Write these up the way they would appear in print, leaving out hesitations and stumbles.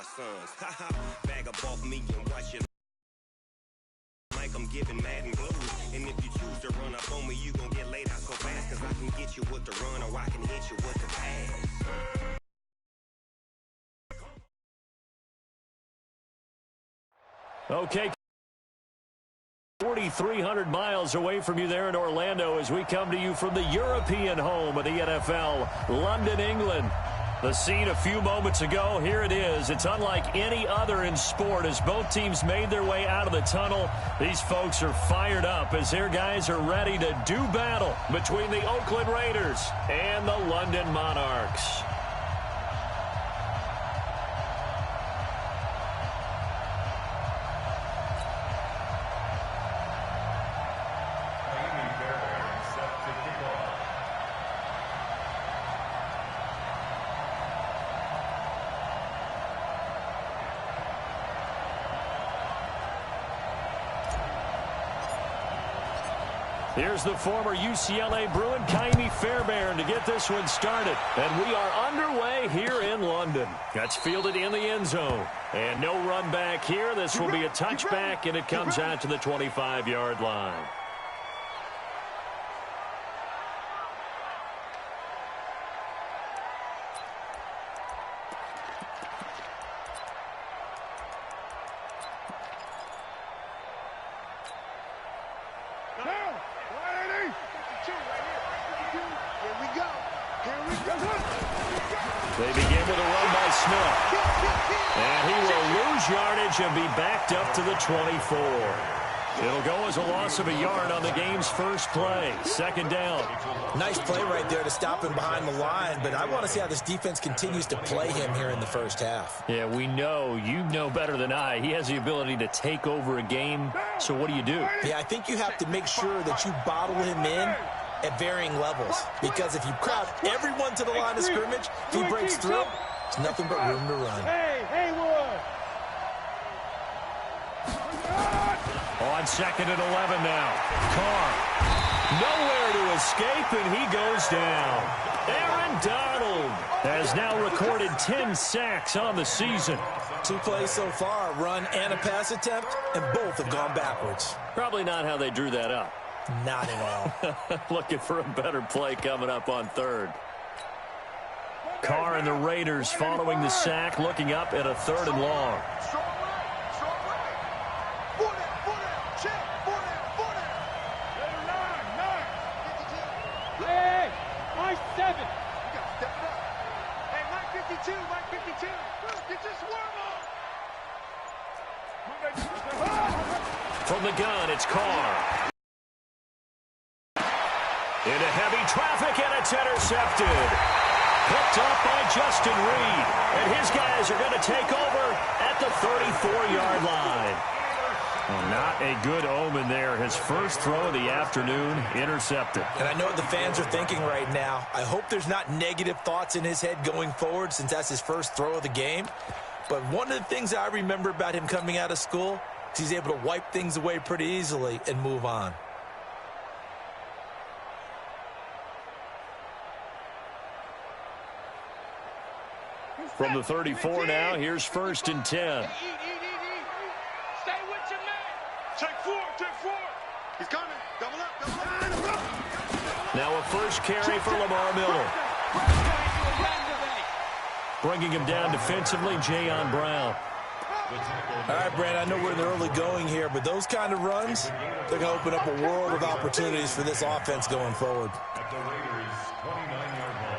my sons. Bag up off me and watch it like I'm giving Madden blues. And if you choose to run up on me, you gon' get laid out so fast, cause I can get you with the run or I can hit you with the pass. Okay. 4,300 miles away from you there in Orlando as we come to you from the European home of the NFL, London, England. The scene a few moments ago, here it is. It's unlike any other in sport as both teams made their way out of the tunnel. These folks are fired up as their guys are ready to do battle between the Oakland Raiders and the London Monarchs. Here's the former UCLA Bruin, Kymie Fairbairn, to get this one started. And we are underway here in London. That's fielded in the end zone. And no run back here. This will be a touchback, and it comes out to the 25-yard line. They begin with a run by Smith. And he will lose yardage and be backed up to the 24. It'll go as a loss of a yard on the game's first play. Second down. Nice play right there to stop him behind the line, but I want to see how this defense continues to play him here in the first half. Yeah, we know. You know better than I. He has the ability to take over a game. So what do you do? Yeah, I think you have to make sure that you bottle him in at varying levels, because if you crowd everyone to the line of scrimmage, if he breaks through, there's nothing but room to run. On second and 11 now. Carr. Nowhere to escape, and he goes down. Aaron Donald has now recorded 10 sacks on the season. 2 plays so far, a run and a pass attempt, and both have gone backwards. Probably not how they drew that up. Not at all. Looking for a better play coming up on third. Carr and the Raiders following the sack, looking up at a 3rd and long. From the gun, it's Carr. Into heavy traffic, and it's intercepted. Picked up by Justin Reed. And his guys are going to take over at the 34-yard line. Well, not a good omen there. His first throw of the afternoon, intercepted. And I know what the fans are thinking right now. I hope there's not negative thoughts in his head going forward since that's his first throw of the game. But one of the things I remember about him coming out of school is he's able to wipe things away pretty easily and move on. From the 34 now, here's 1st and 10. Stay with your man. Take 4. He's coming. Double up. Now a first carry for Lamar Miller. Bringing him down defensively, Jayon Brown. All right, Brand, I know we're in the early going here, but those kind of runs, they're going to open up a world of opportunities for this offense going forward. At the Raiders' 29-yard line.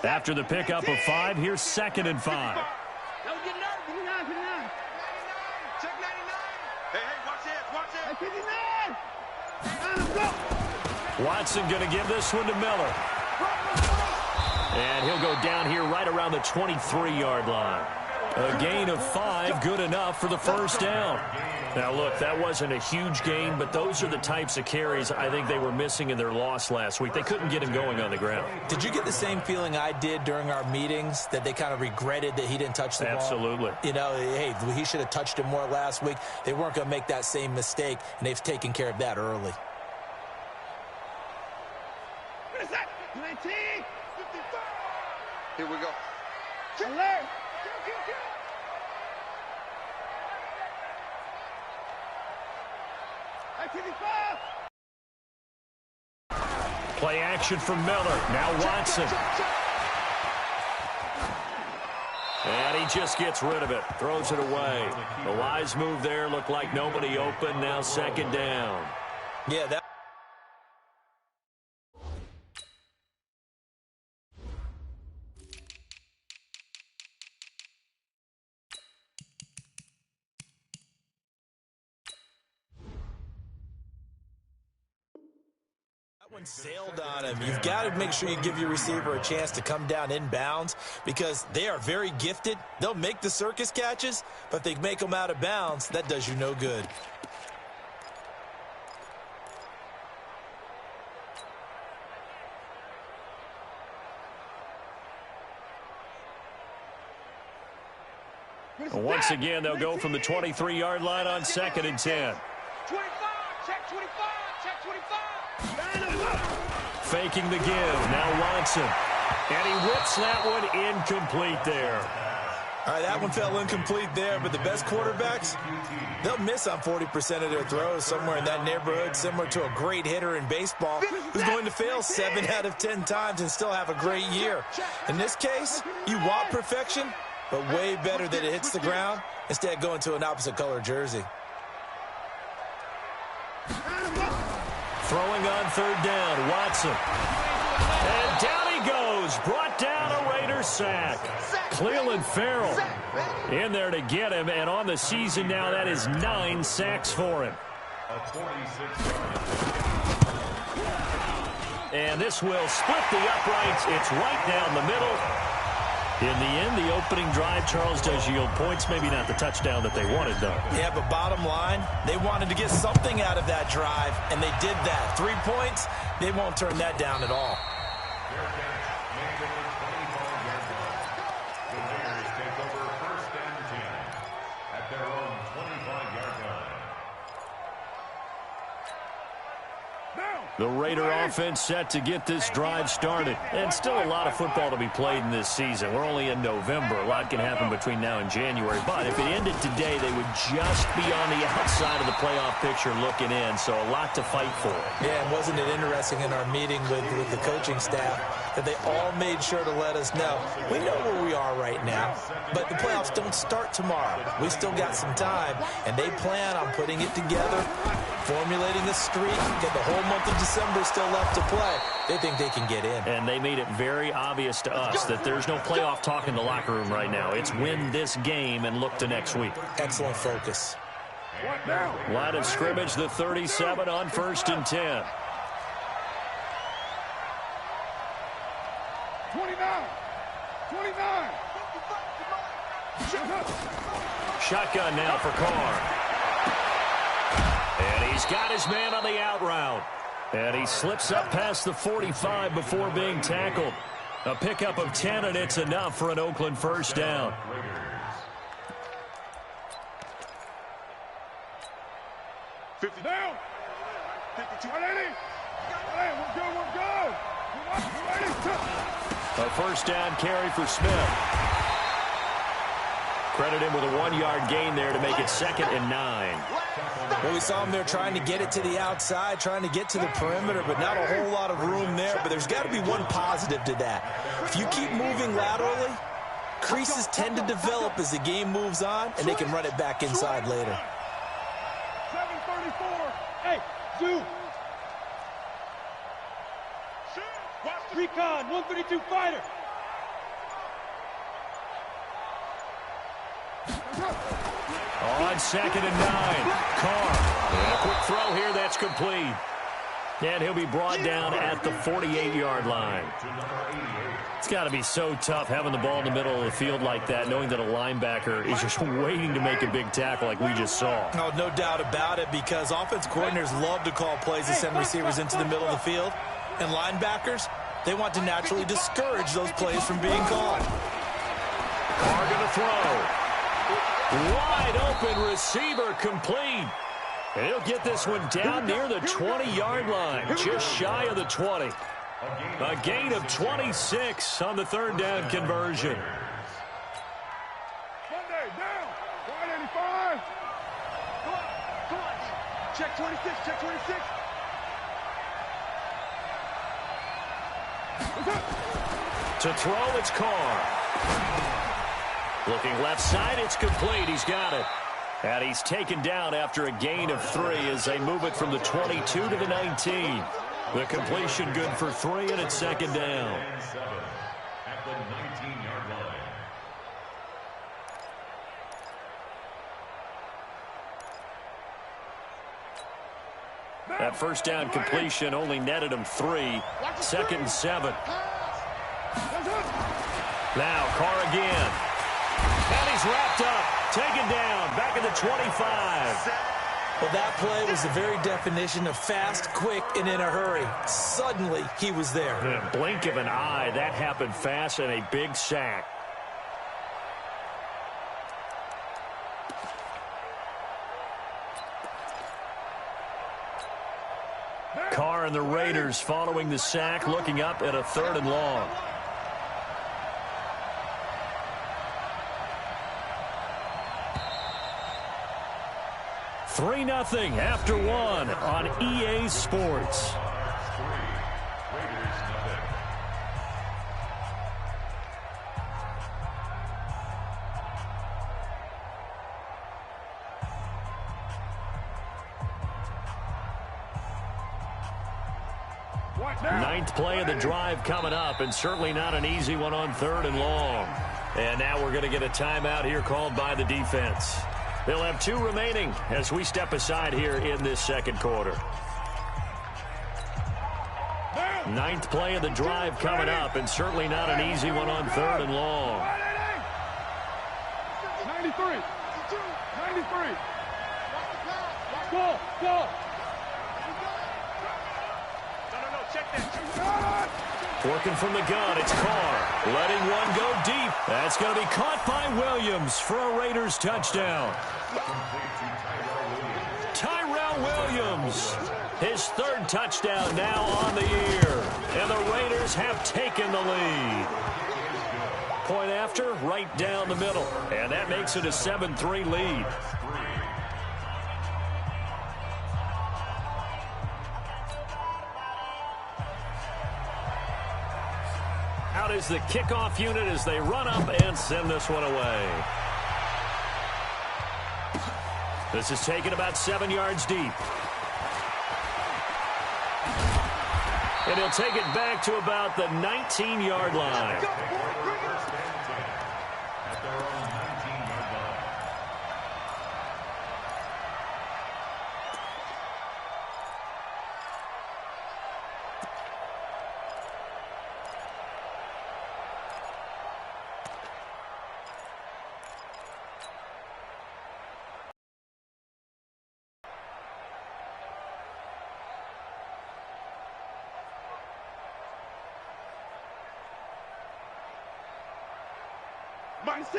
After the pickup of 5, here's 2nd and 5. Watson going to give this one to Miller. And he'll go down here right around the 23-yard line. A gain of 5, good enough for the first down. Now, look, that wasn't a huge gain, but those are the types of carries I think they were missing in their loss last week. They couldn't get him going on the ground. Did you get the same feeling I did during our meetings, that they kind of regretted that he didn't touch the ball? Absolutely. You know, hey, he should have touched it more last week. They weren't going to make that same mistake, and they've taken care of that early. What is that? 19, 55. Here we go. Play action from Miller. Now Watson. And he just gets rid of it. Throws it away. The wise move there. Looked like nobody open. Now second down. Yeah, that. One sailed on him. You've got to make sure you give your receiver a chance to come down inbounds, because they are very gifted. They'll make the circus catches, but if they make them out of bounds, that does you no good. Once again, they'll go from the 23-yard line on 2nd and 10. 25, check 25, check 25. Faking the give. Now Watson. And he whips that one incomplete there. All right, that one fell incomplete there, but the best quarterbacks, they'll miss on 40% of their throws, somewhere in that neighborhood, similar to a great hitter in baseball who's going to fail 7 out of 10 times and still have a great year. In this case, you want perfection, but way better that it hits the ground instead of going to an opposite color jersey. Throwing on 3rd down, Watson. And down he goes. Brought down a Raider sack. Cleveland Farrell in there to get him. And on the season now, that is 9 sacks for him. And this will split the uprights. It's right down the middle. In the end, the opening drive, Charles, does yield points. Maybe not the touchdown that they wanted, though. Yeah, but bottom line, they wanted to get something out of that drive, and they did that. 3 points, they won't turn that down at all. The Raiders take over 1st and 10 at their own 25-yard line. The Raider offense set to get this drive started. And still a lot of football to be played in this season. We're only in November. A lot can happen between now and January. But if it ended today, they would just be on the outside of the playoff picture looking in. So a lot to fight for. Yeah, and wasn't it interesting in our meeting with the coaching staff that they all made sure to let us know, we know where we are right now, but the playoffs don't start tomorrow. We still got some time, and they plan on putting it together, formulating a streak, get the whole month of December still left to play. They think they can get in. And they made it very obvious to us that there's no playoff talk in the locker room right now. It's win this game and look to next week. Excellent focus. Line of scrimmage, the 37 on 1st and 10. 29. Shotgun now for Carr. And he's got his man on the out route. And he slips up past the 45 before being tackled. A pickup of 10, and it's enough for an Oakland first down. 50 down. 52. Hey, we're good. A first down carry for Smith. Credit him with a 1-yard gain there to make it 2nd and 9. Well, we saw him there trying to get it to the outside, trying to get to the perimeter, but not a whole lot of room there. But there's got to be one positive to that. If you keep moving laterally, creases tend to develop as the game moves on, and they can run it back inside later. 734. Hey, Zoo. Recon, 132 fighter. On 2nd and 9. Carr. And a quick throw here, that's complete. And he'll be brought down at the 48-yard line. It's got to be so tough having the ball in the middle of the field like that, knowing that a linebacker is just waiting to make a big tackle like we just saw. Oh, no doubt about it, because offense coordinators love to call plays and send receivers into the middle of the field. And linebackers, they want to naturally discourage those plays from being called. Carr going to throw. Wide open receiver complete. And he'll get this one down near the 20-yard line, just shy of the 20. A gain of 26 on the third down conversion. Monday, down. 185. Come on. Check 26, check 26. To throw, it's Carr. Looking left side, it's complete. He's got it. And he's taken down after a gain of 3 as they move it from the 22 to the 19. The completion good for 3, and it's second down. At the 19-yard line. That first down completion only netted him 3. Second and 7. Now Carr again. And he's wrapped up. Taken down. Back at the 25. Well, that play was the very definition of fast, quick, and in a hurry. Suddenly, he was there. In a blink of an eye, that happened fast, and a big sack. Carr and the Raiders following the sack, looking up at a 3rd and long. Three 3-0 after 1 on EA Sports. Ninth play of the drive coming up, and certainly not an easy one on 3rd and long. And now we're going to get a timeout here called by the defense. They'll have 2 remaining as we step aside here in this second quarter. Ninth play of the drive coming up, and certainly not an easy one on 3rd and long. 93. 93. Go. No, check that. Working from the gun, it's Carr. Letting one go deep. That's going to be caught by Williams for a Raiders touchdown. Tyrell Williams, his 3rd touchdown now on the year. And the Raiders have taken the lead. Point after, right down the middle. And that makes it a 7-3 lead. Out is the kickoff unit as they run up and send this one away. This is taken about 7 yards deep. And he'll take it back to about the 19-yard line.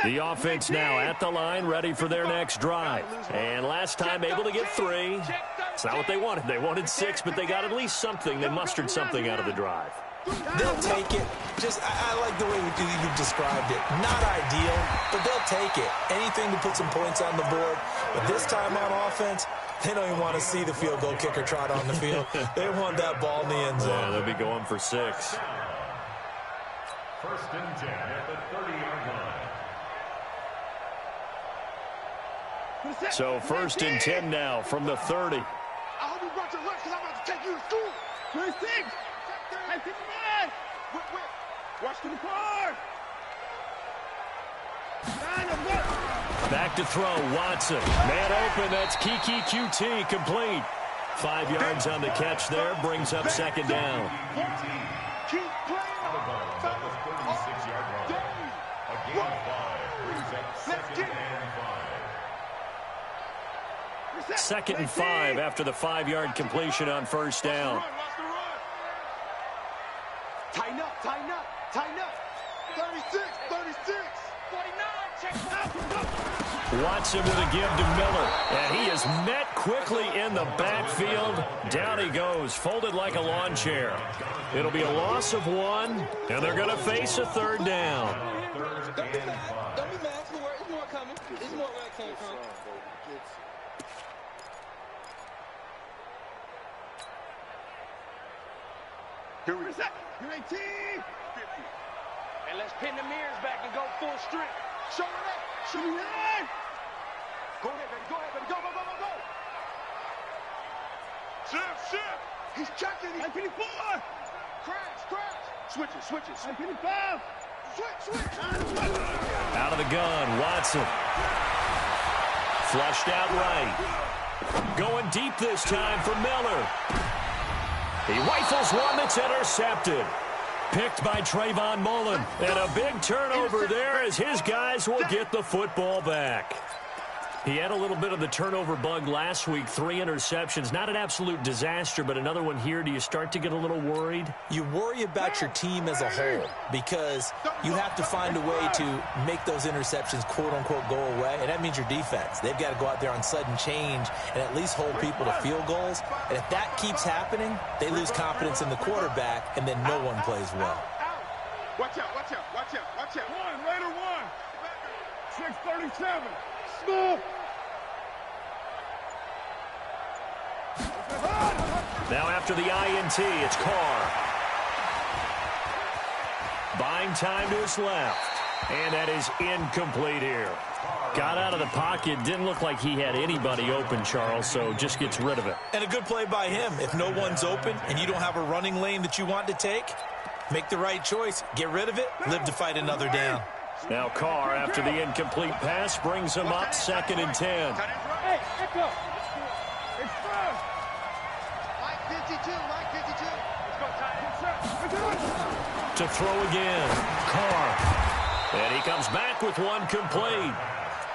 The offense now at the line, ready for their next drive. And last time able to get 3. It's not what they wanted. They wanted 6, but they got at least something. They mustered something out of the drive. They'll take it. I like the way you described it. Not ideal, but they'll take it. Anything to put some points on the board. But this time on offense, they don't even want to see the field goal kicker trot on the field. They want that ball in the end zone. Yeah, they'll be going for 6. 1st and 10 at the 30-yard line. So 1st and 10 now from the 30. I hope you brought your lunch because I'm about to take you to school. 26. Hey, 59. Watch the car. Back to throw, Watson. Man open, that's Kiki QT complete. 5 yards on the catch there, brings up second down. Keep playing. Out of bounds at the 36-yard line. A gain of 5 brings up second and 5. Second and 5 after the 5-yard completion on first down. Tighten up, tighten up, tighten up. 36, 36. 49, check it out. Watson with a give to Miller, and he is met quickly in the backfield. Down he goes, folded like a lawn chair. It'll be a loss of 1, and they're going to face a third down. Don't be mad. There's more coming. There's more where it came from. Here we go. You're 18. 50. And let's pin the mirrors back and go full strength. Show it up. Show me that. Go ahead, baby. Go ahead, baby. Go, go, go, go, go. Shift. He's checking. 54. Crash. Switches. 55. Switch. Out of the gun, Watson. Flushed out right. Going deep this time for Miller. He rifles one that's intercepted. Picked by Trayvon Mullen. And a big turnover there as his guys will get the football back. He had a little bit of the turnover bug last week. 3 interceptions. Not an absolute disaster, but another one here. Do you start to get a little worried? You worry about your team as a whole because you have to find a way to make those interceptions, quote-unquote, go away, and that means your defense. They've got to go out there on sudden change and at least hold people to field goals. And if that keeps happening, they lose confidence in the quarterback, and then no one plays well. Watch out. Raider 1. 637. Smooth. Now after the INT, it's Carr. Buying time to his left. And that is incomplete here. Got out of the pocket. Didn't look like he had anybody open, Charles, so just gets rid of it. And a good play by him. If no one's open and you don't have a running lane that you want to take, make the right choice. Get rid of it. Live to fight another down. Now Carr, after the incomplete pass, brings him up 2nd and 10. Hey, echo. Express. Mike 52. Let's go, To throw again. Carr. And he comes back with one complete.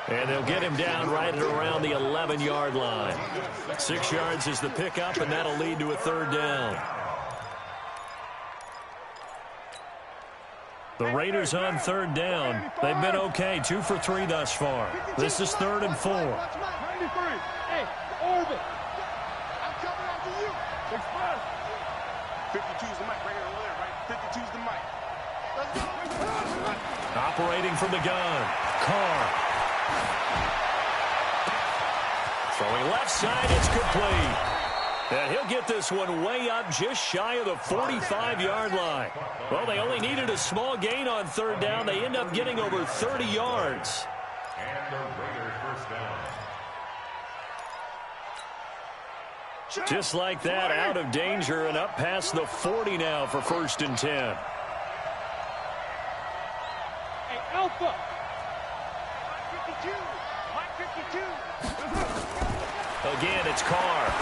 And they'll get him down right at around the 11-yard line. 6 yards is the pickup, and that'll lead to a third down. The Raiders on third down. They've been okay, 2 for 3 thus far. This is 3rd and 4. 93. Hey, orbit. I'm coming after you. Express. 52's the mic right here over there, right? 52's the mic. Let's go. Operating from the gun. Carr. Throwing left side, it's complete. And he'll get this one way up just shy of the 45-yard line. Well, they only needed a small gain on third down. They end up getting over 30 yards. And the Raiders first down. Just like that, out of danger and up past the 40 now for 1st and 10. Hey, Alpha. Mike 52. Again, it's Carr.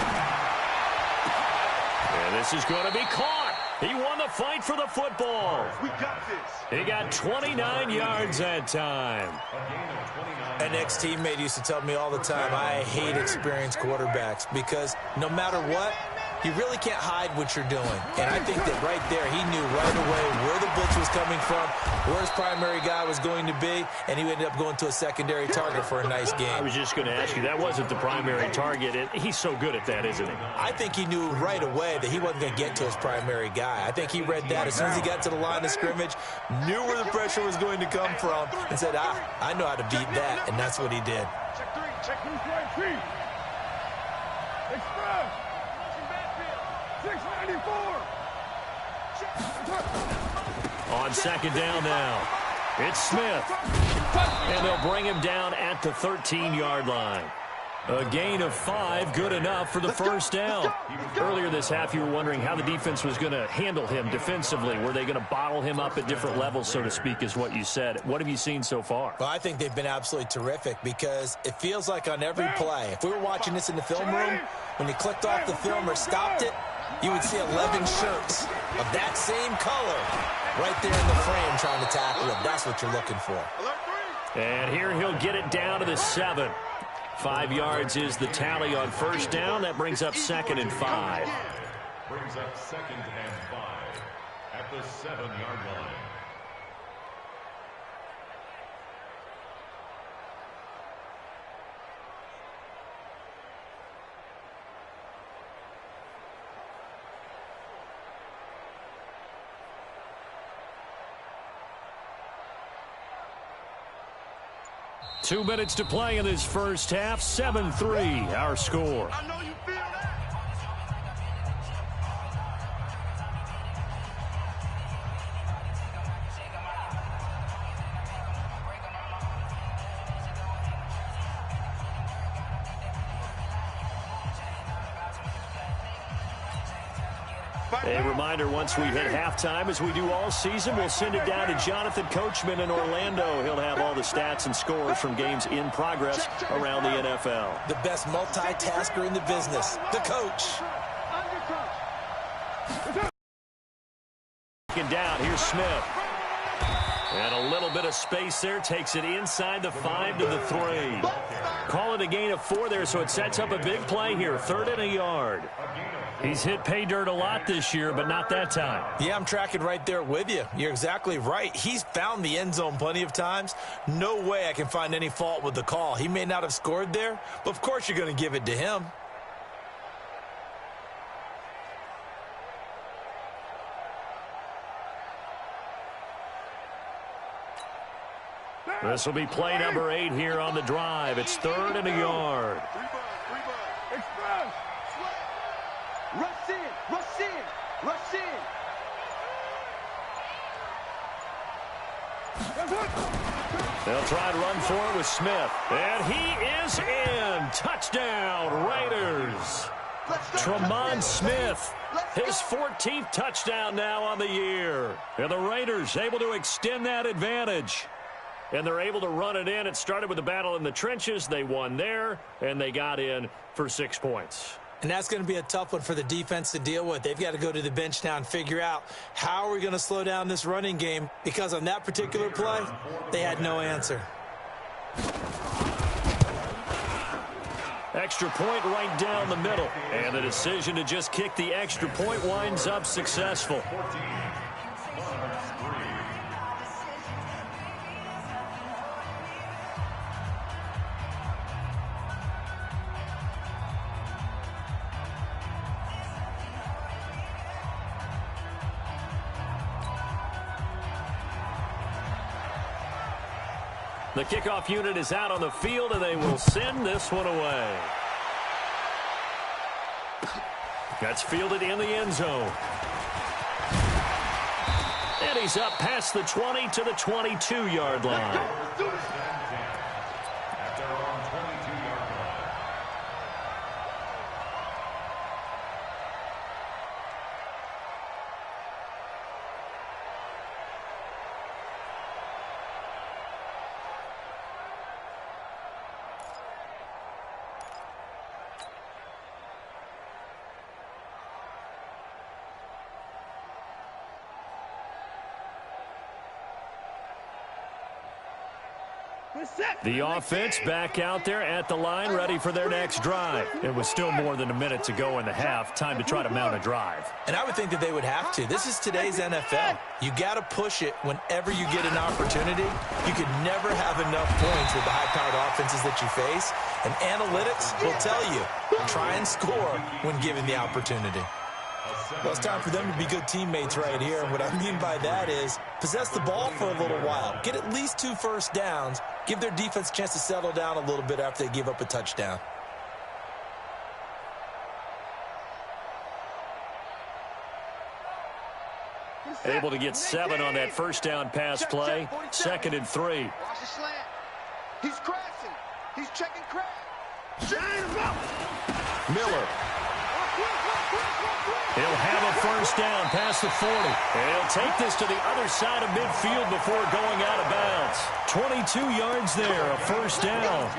And this is going to be caught. He won the fight for the football. We got this. He got 29 yards that time. An ex-teammate used to tell me all the time, I hate experienced quarterbacks because no matter what, you really can't hide what you're doing. And I think that right there, he knew right away where the blitz was coming from, where his primary guy was going to be, and he ended up going to a secondary target for a nice game. I was just going to ask you, that wasn't the primary target. He's so good at that, isn't he? I think he knew right away that he wasn't going to get to his primary guy. I think he read that as soon as he got to the line of scrimmage, knew where the pressure was going to come from, and said, I know how to beat that, and that's what he did. Check 3. Check 3. Right. Express. 694. On second down now, it's Smith. And they'll bring him down at the 13-yard line. A gain of 5, good enough for the first down. Earlier this half, you were wondering how the defense was going to handle him defensively. Were they going to bottle him up at different levels, so to speak, is what you said. What have you seen so far? Well, I think they've been absolutely terrific because it feels like on every play, if we were watching this in the film room, when you clicked off the film or stopped it, you would see 11 shirts of that same color right there in the frame trying to tackle him. That's what you're looking for. And here he'll get it down to the 7. 5 yards is the tally on first down. That brings up 2nd and 5. Brings up 2nd and 5 at the 7-yard line. Two minutes to play in this first half. 7-3, our score. I know you feel that. A reminder, once we hit halftime, as we do all season, we'll send it down to Jonathan Coachman in Orlando. He'll have all the stats and scores from games in progress around the NFL. The best multitasker in the business, the coach. Second down, here's Smith. And a little bit of space there, takes it inside the 5 to the 3. Call it a gain of 4 there, so it sets up a big play here. 3rd and a yard. He's hit pay dirt a lot this year, but not that time. Yeah, I'm tracking right there with you. You're exactly right. He's found the end zone plenty of times. No way I can find any fault with the call. He may not have scored there, but of course you're going to give it to him. This will be play number 8 here on the drive. It's 3rd and a yard. Express. Rush in, rush in, rush in. They'll try and run for it with Smith. And he is in. Touchdown, Raiders. Tremont Smith, his 14th touchdown now on the year. And the Raiders able to extend that advantage. And they're able to run it in. It started with a battle in the trenches. They won there, and they got in for 6 points. And that's going to be a tough one for the defense to deal with. They've got to go to the bench now and figure out how are we going to slow down this running game, because on that particular play, they had no answer. Extra point right down the middle. And the decision to just kick the extra point winds up successful. The kickoff unit is out on the field, and they will send this one away. That's fielded in the end zone. And he's up past the 20 to the 22-yard line. At their own 22-yard line. The offense back out there at the line, ready for their next drive. It was still more than a minute to go in the half. Time to try to mount a drive. And I would think that they would have to. This is today's NFL. You got to push it whenever you get an opportunity. You could never have enough points with the high-powered offenses that you face. And analytics will tell you, try and score when given the opportunity. Well, it's time for them to be good teammates right here. And what I mean by that is possess the ball for a little while. Get at least 2 first downs. Give their defense a chance to settle down a little bit after they give up a touchdown. Able to get 7 on that first down pass play. 2nd and 3. Watch the slant. He's crashing. He's checking crash. Miller. He'll have a first down past the 40. And he'll take this to the other side of midfield before going out of bounds. 22 yards there, a first down.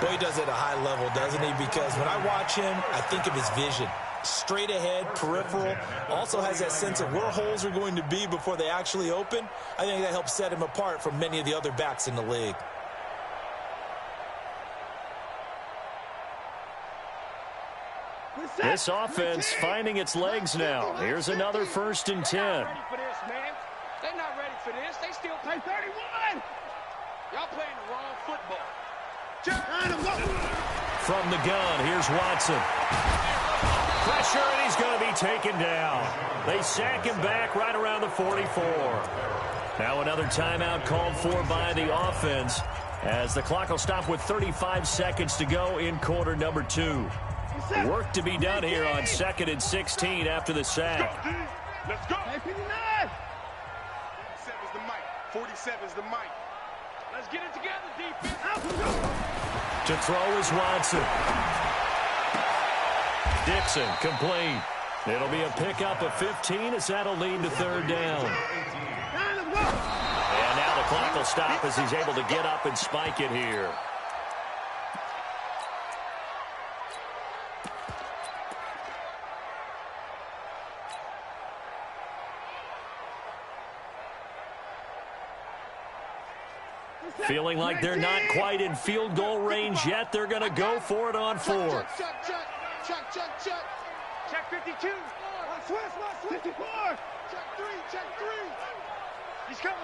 Well, he does it at a high level, doesn't he? Because when I watch him, I think of his vision. Straight ahead, peripheral. Also has that sense of where holes are going to be before they actually open. I think that helps set him apart from many of the other backs in the league. This offense finding its legs now. Here's another 1st and 10. They're not ready for this, man. They're not ready for this. They still play 31. Y'all playing the wrong football. From the gun, here's Watson. Pressure, and he's going to be taken down. They sack him back right around the 44. Now another timeout called for by the offense as the clock will stop with 35 seconds to go in quarter number 2. Work to be done here on 2nd and 16 after the sack. Let's go. 47's the mic. 47's the mic. Let's get it together, defense. To throw is Watson. Dixon complete. It'll be a pickup of 15 as that'll lead to 3rd down. And now the clock will stop as he's able to get up and spike it here. Feeling like they're not quite in field goal range yet. They're going to go for it on 4th. Check 52. Swiss, 54. Check 3. He's coming.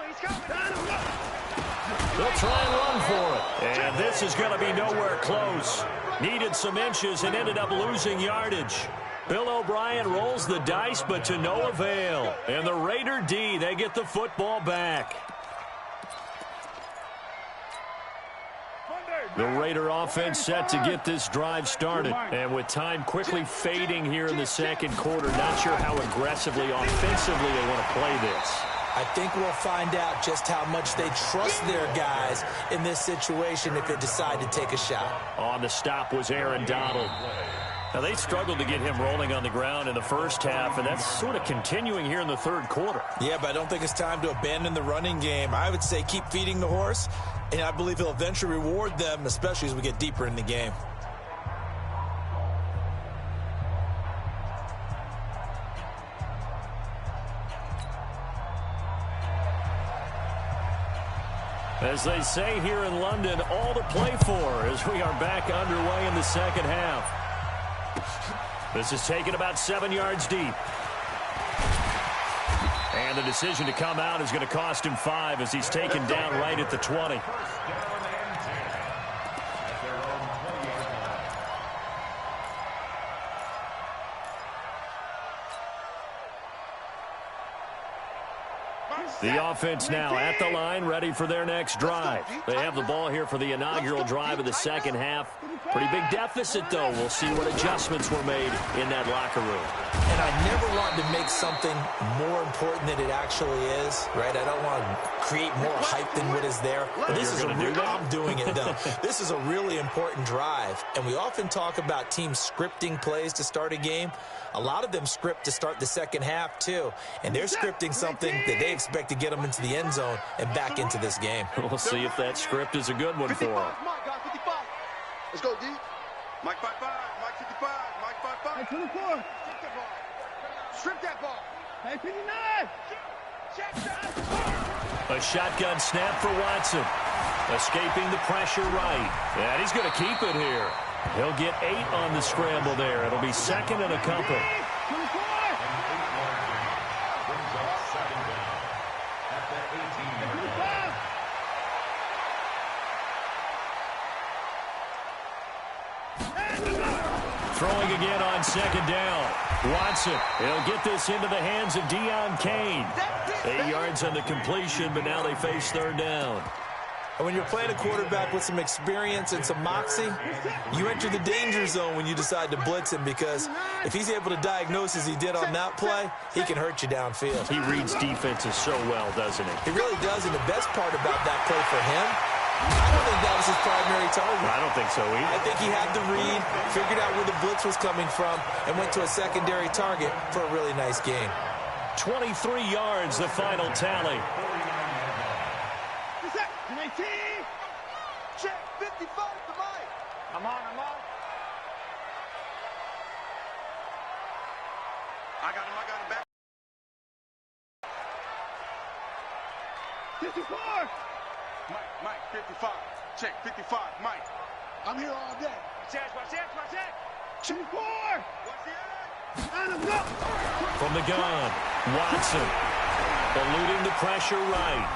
They'll try and run for it. And this is going to be nowhere close. Needed some inches and ended up losing yardage. Bill O'Brien rolls the dice, but to no avail. And the Raider D, they get the football back. The Raider offense set to get this drive started. And with time quickly fading here in the 2nd quarter, not sure how aggressively, offensively they want to play this. I think we'll find out just how much they trust their guys in this situation if they decide to take a shot. On the stop was Aaron Donald. Now, they struggled to get him rolling on the ground in the first half, and that's sort of continuing here in the 3rd quarter. Yeah, but I don't think it's time to abandon the running game. I would say keep feeding the horse, and I believe he'll eventually reward them, especially as we get deeper in the game. As they say here in London, all to play for as we are back underway in the 2nd half. This is taken about 7 yards deep. And the decision to come out is going to cost him 5 as he's taken down right at the 20. The offense now at the line, ready for their next drive. They have the ball here for the inaugural drive of the 2nd half. Pretty big deficit, though. We'll see what adjustments were made in that locker room. And I never want to make something more important than it actually is, right? I don't want to create more hype than what is there. But this is I'm doing it, though. This is a really important drive. And we often talk about teams scripting plays to start a game. A lot of them script to start the 2nd half, too. And they're scripting something that they expect to get them into the end zone and back into this game. We'll see if that script is a good one for them. Let's go, D. Mike 5-5, Mike 55, Mike 5-5. 24. Strip that ball. Hey, 59. Check that. A shotgun snap for Watson. Escaping the pressure right. And he's going to keep it here. He'll get 8 on the scramble there. It'll be 2nd and a couple. Throwing again on 2nd down. Watson, he'll get this into the hands of Deion Kane. 8 yards on the completion, but now they face 3rd down. And when you're playing a quarterback with some experience and some moxie, you enter the danger zone when you decide to blitz him, because if he's able to diagnose as he did on that play, he can hurt you downfield. He reads defenses so well, doesn't he? He really does, and the best part about that play for him I don't think that was his primary target. I don't think so either. I think he had the read, figured out where the blitz was coming from, and went to a secondary target for a really nice gain. 23 yards, the final tally. Check 55 to Mike. I'm on. I got him back. 54. Mike, 55. Check 55, Mike. I'm here all day. Watch that. 54. What's the end? And I'm go. From the gun, Watson eluding the pressure right.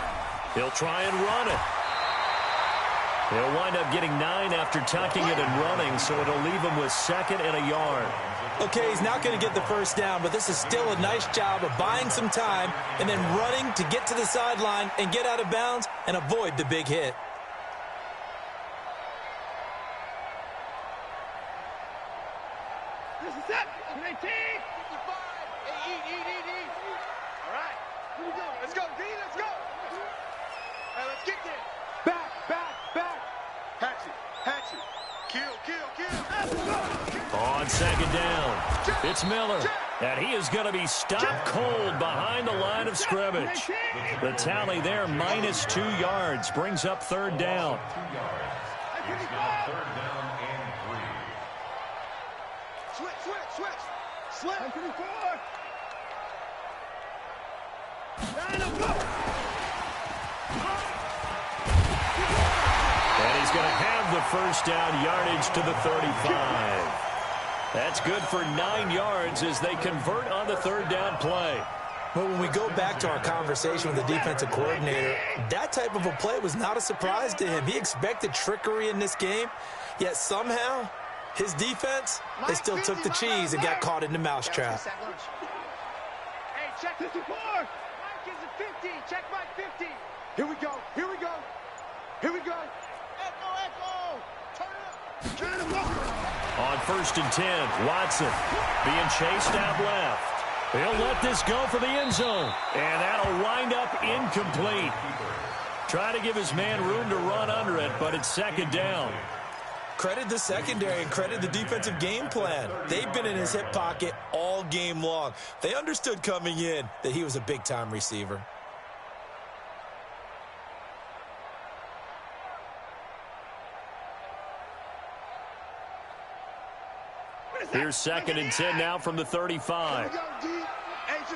He'll try and run it. He'll wind up getting 9 after tucking it and running, so it'll leave him with 2nd and a yard. Okay, he's not going to get the first down, but this is still a nice job of buying some time and then running to get to the sideline and get out of bounds and avoid the big hit. This is it. 19. 55. Hey, eat. All right. Here we go. Let's go, D. Let's go. Hey, let's get there. Back. Hatchet. Kill. On 2nd down, it's Miller, and he is going to be stopped cold behind the line of scrimmage. The tally there, -2 yards, brings up 3rd down. It's now 3rd down and 3. Switch. 54. And he's going to have the first down yardage to the 35. That's good for 9 yards as they convert on the 3rd down play. Well, when we go back to our conversation with the defensive coordinator, that type of a play was not a surprise to him. He expected trickery in this game, yet somehow his defense, they still took the cheese and got caught in the mousetrap. Hey, check 54. Mike is a 50. Check Mike 50. Here we go. Echo. Turn it up. On 1st and 10, Watson being chased out left. He'll let this go for the end zone, and that'll wind up incomplete. Try to give his man room to run under it, but it's 2nd down. Credit the secondary and credit the defensive game plan. They've been in his hip pocket all game long. They understood coming in that he was a big-time receiver. Here's 2nd and 10 now from the 35. Hey, it's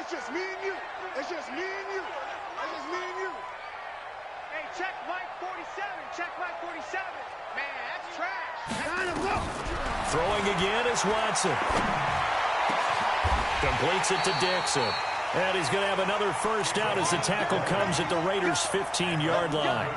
just me and you. Hey, check Mike 47. Man, that's trash. Throwing again is Watson. Completes it to Dixon. And he's going to have another first down as the tackle comes at the Raiders' 15-yard line.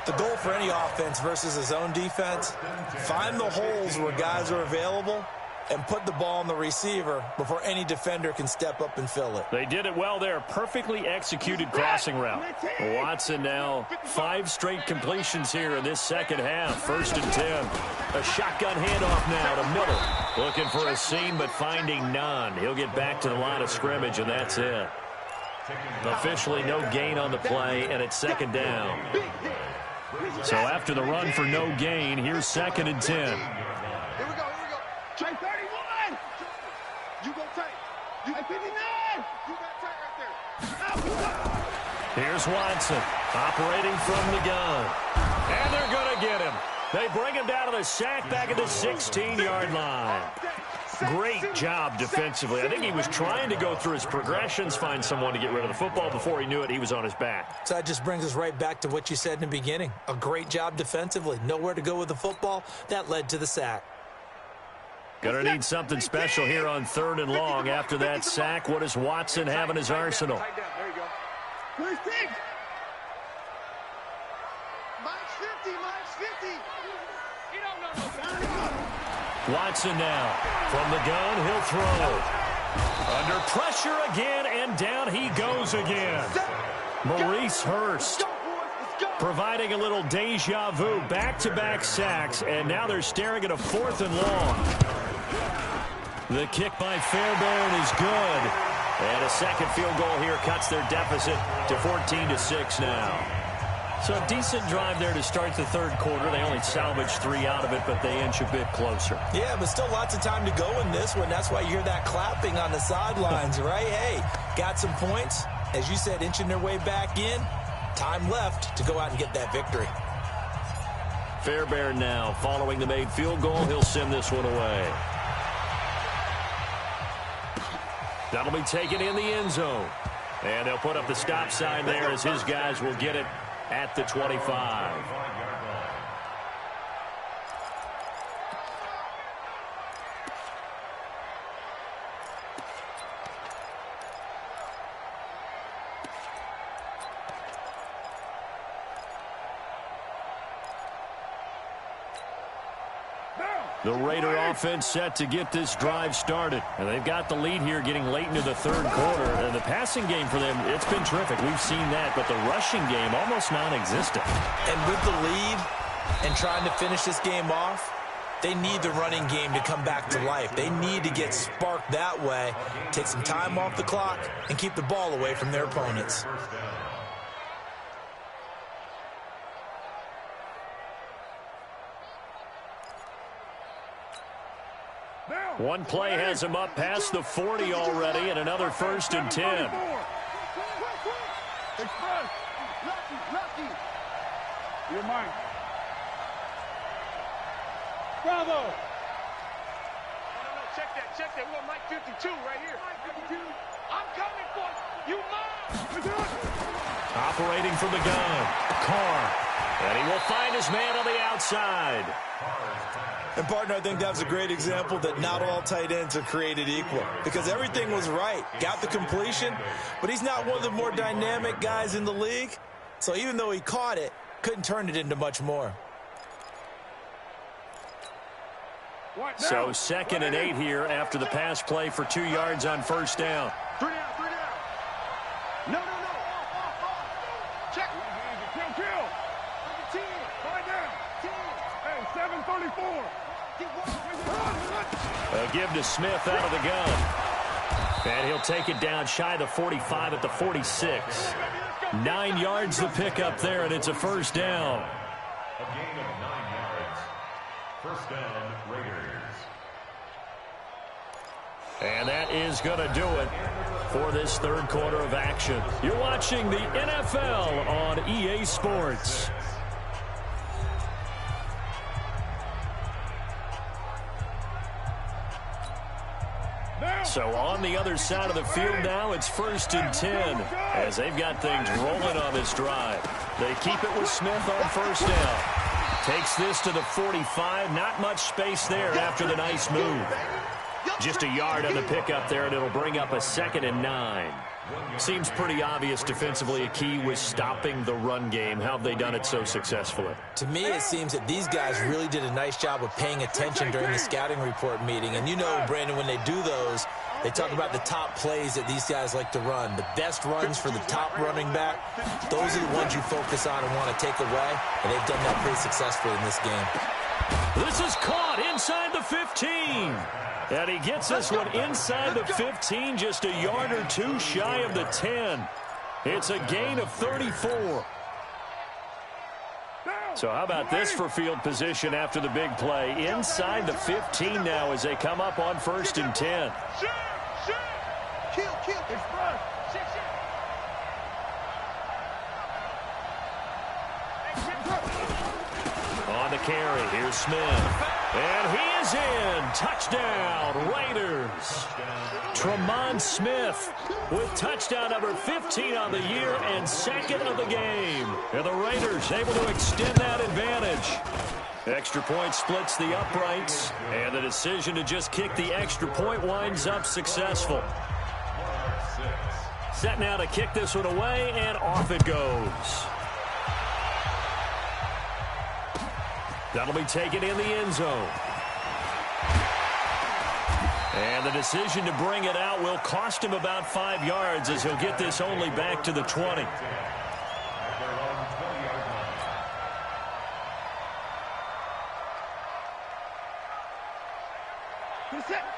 The goal for any offense versus his own defense, find the holes where guys are available and put the ball on the receiver before any defender can step up and fill it. They did it well there. Perfectly executed crossing route. Watson now 5 straight completions here in this 2nd half. 1st and 10. A shotgun handoff now to Miller. Looking for a seam but finding none. He'll get back to the line of scrimmage and that's it. Officially no gain on the play and it's 2nd down. So after the run for no gain, here's 2nd and 10. Here we go. Try 31. You go tight. You 59. You got tight right there. Here's Watson operating from the gun. And they're going to get him. They bring him down to the sack back at the 16-yard line. Great job defensively. I think he was trying to go through his progressions, find someone to get rid of the football. Before he knew it, he was on his back. So that just brings us right back to what you said in the beginning. A great job defensively. Nowhere to go with the football. That led to the sack. Gonna need something special here on 3rd and long. After that sack, what does Watson have in his arsenal? There you go. First thing. Mike's 50. He don't know no. Watson now from the gun. He'll throw. Under pressure again, and down he goes again. Maurice Hurst providing a little deja vu. Back-to-back sacks, and now they're staring at a 4th and long. The kick by Fairbairn is good. And a second field goal here cuts their deficit to 14-6 now. So a decent drive there to start the third quarter. They only salvaged 3 out of it, but they inch a bit closer. Yeah, but still lots of time to go in this one. That's why you hear that clapping on the sidelines, right? Hey, got some points. As you said, inching their way back in. Time left to go out and get that victory. Fairbairn now following the made field goal. He'll send this one away. That'll be taken in the end zone. And they'll put up the stop sign there as his guys will get it at the 25. The Raider offense set to get this drive started. And they've got the lead here getting late into the third quarter. And the passing game for them, it's been terrific. We've seen that. But the rushing game, almost non-existent. And with the lead and trying to finish this game off, they need the running game to come back to life. They need to get sparked that way, take some time off the clock, and keep the ball away from their opponents. One play has him up past the 40 already, and another 1st and 10. Express. Lucky. You're mine. Bravo. No, check that. We got Mike 52 right here. I'm coming for you, mine. Operating from the gun, Carr. And he will find his man on the outside. And, partner, I think that was a great example that not all tight ends are created equal because everything was right. Got the completion, but he's not one of the more dynamic guys in the league. So even though he caught it, couldn't turn it into much more. So 2nd and 8 here after the pass play for 2 yards on 1st down. 3 down. No. Check. Kill. 10. 5 down. 10. Hey, 734. A give to Smith out of the gun. And he'll take it down shy of the 45 at the 46. 9 yards the pick up there, and it's a 1st down. A gain of 9 yards. 1st down, Raiders. And that is going to do it for this third quarter of action. You're watching the NFL on EA Sports. So on the other side of the field now, it's 1st and 10 as they've got things rolling on this drive. They keep it with Smith on 1st down. Takes this to the 45. Not much space there after the nice move. Just a yard on the pickup there, and it'll bring up a 2nd and 9. Seems pretty obvious defensively a key was stopping the run game. How have they done it so successfully? To me, it seems that these guys really did a nice job of paying attention during the scouting report meeting. And you know, Brandon, when they do those, they talk about the top plays that these guys like to run. The best runs for the top running back, those are the ones you focus on and want to take away. And they've done that pretty successfully in this game. This is caught inside the 15. And he gets this one inside the 15, just a yard or 2 shy of the 10. It's a gain of 34. So how about this for field position after the big play? Inside the 15 now as they come up on 1st and 10. Kill. Express. On the carry, here's Smith. And he is in. Touchdown, Raiders. Tremont Smith with touchdown number 15 on the year and 2nd of the game. And the Raiders able to extend that advantage. Extra point splits the uprights, and the decision to just kick the extra point winds up successful. Set now to kick this one away, and off it goes. That'll be taken in the end zone. And the decision to bring it out will cost him about 5 yards as he'll get this only back to the 20.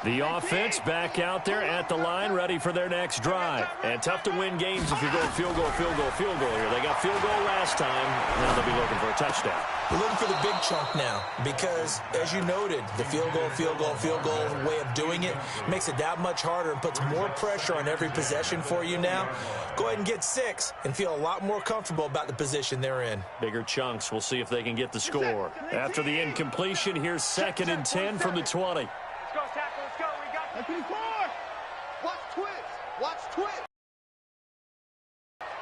The offense back out there at the line, ready for their next drive. And tough to win games if you're going field goal, field goal, field goal here. They got field goal last time. Now they'll be looking for a touchdown. We're looking for the big chunk now because, as you noted, the field goal, field goal, field goal way of doing it makes it that much harder and puts more pressure on every possession for you now. Go ahead and get 6 and feel a lot more comfortable about the position they're in. Bigger chunks. We'll see if they can get the score. After the incompletion, here's 2nd and 10 from the 20. Let's go, tackle. Let's go. We got the 24. Watch twist. Watch twist.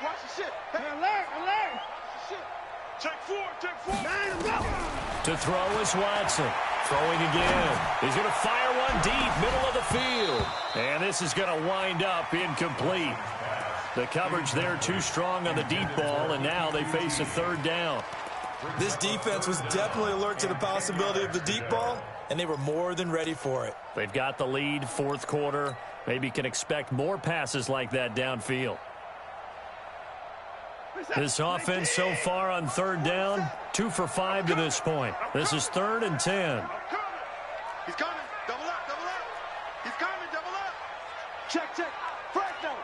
Watch the shit. Hey, alert. Watch the shit. Check 4. Check 4. To throw is Watson. Throwing again. He's going to fire one deep, middle of the field. And this is going to wind up incomplete. The coverage there too strong on the deep ball, and now they face a 3rd down. This defense was definitely alert to the possibility of the deep ball, and they were more than ready for it. They've got the lead, 4th quarter. Maybe can expect more passes like that downfield. This offense so far on 3rd down, 2 for 5 to this point. This is 3rd and 10. He's coming. Double up. He's coming. Double up. Check. Fresno.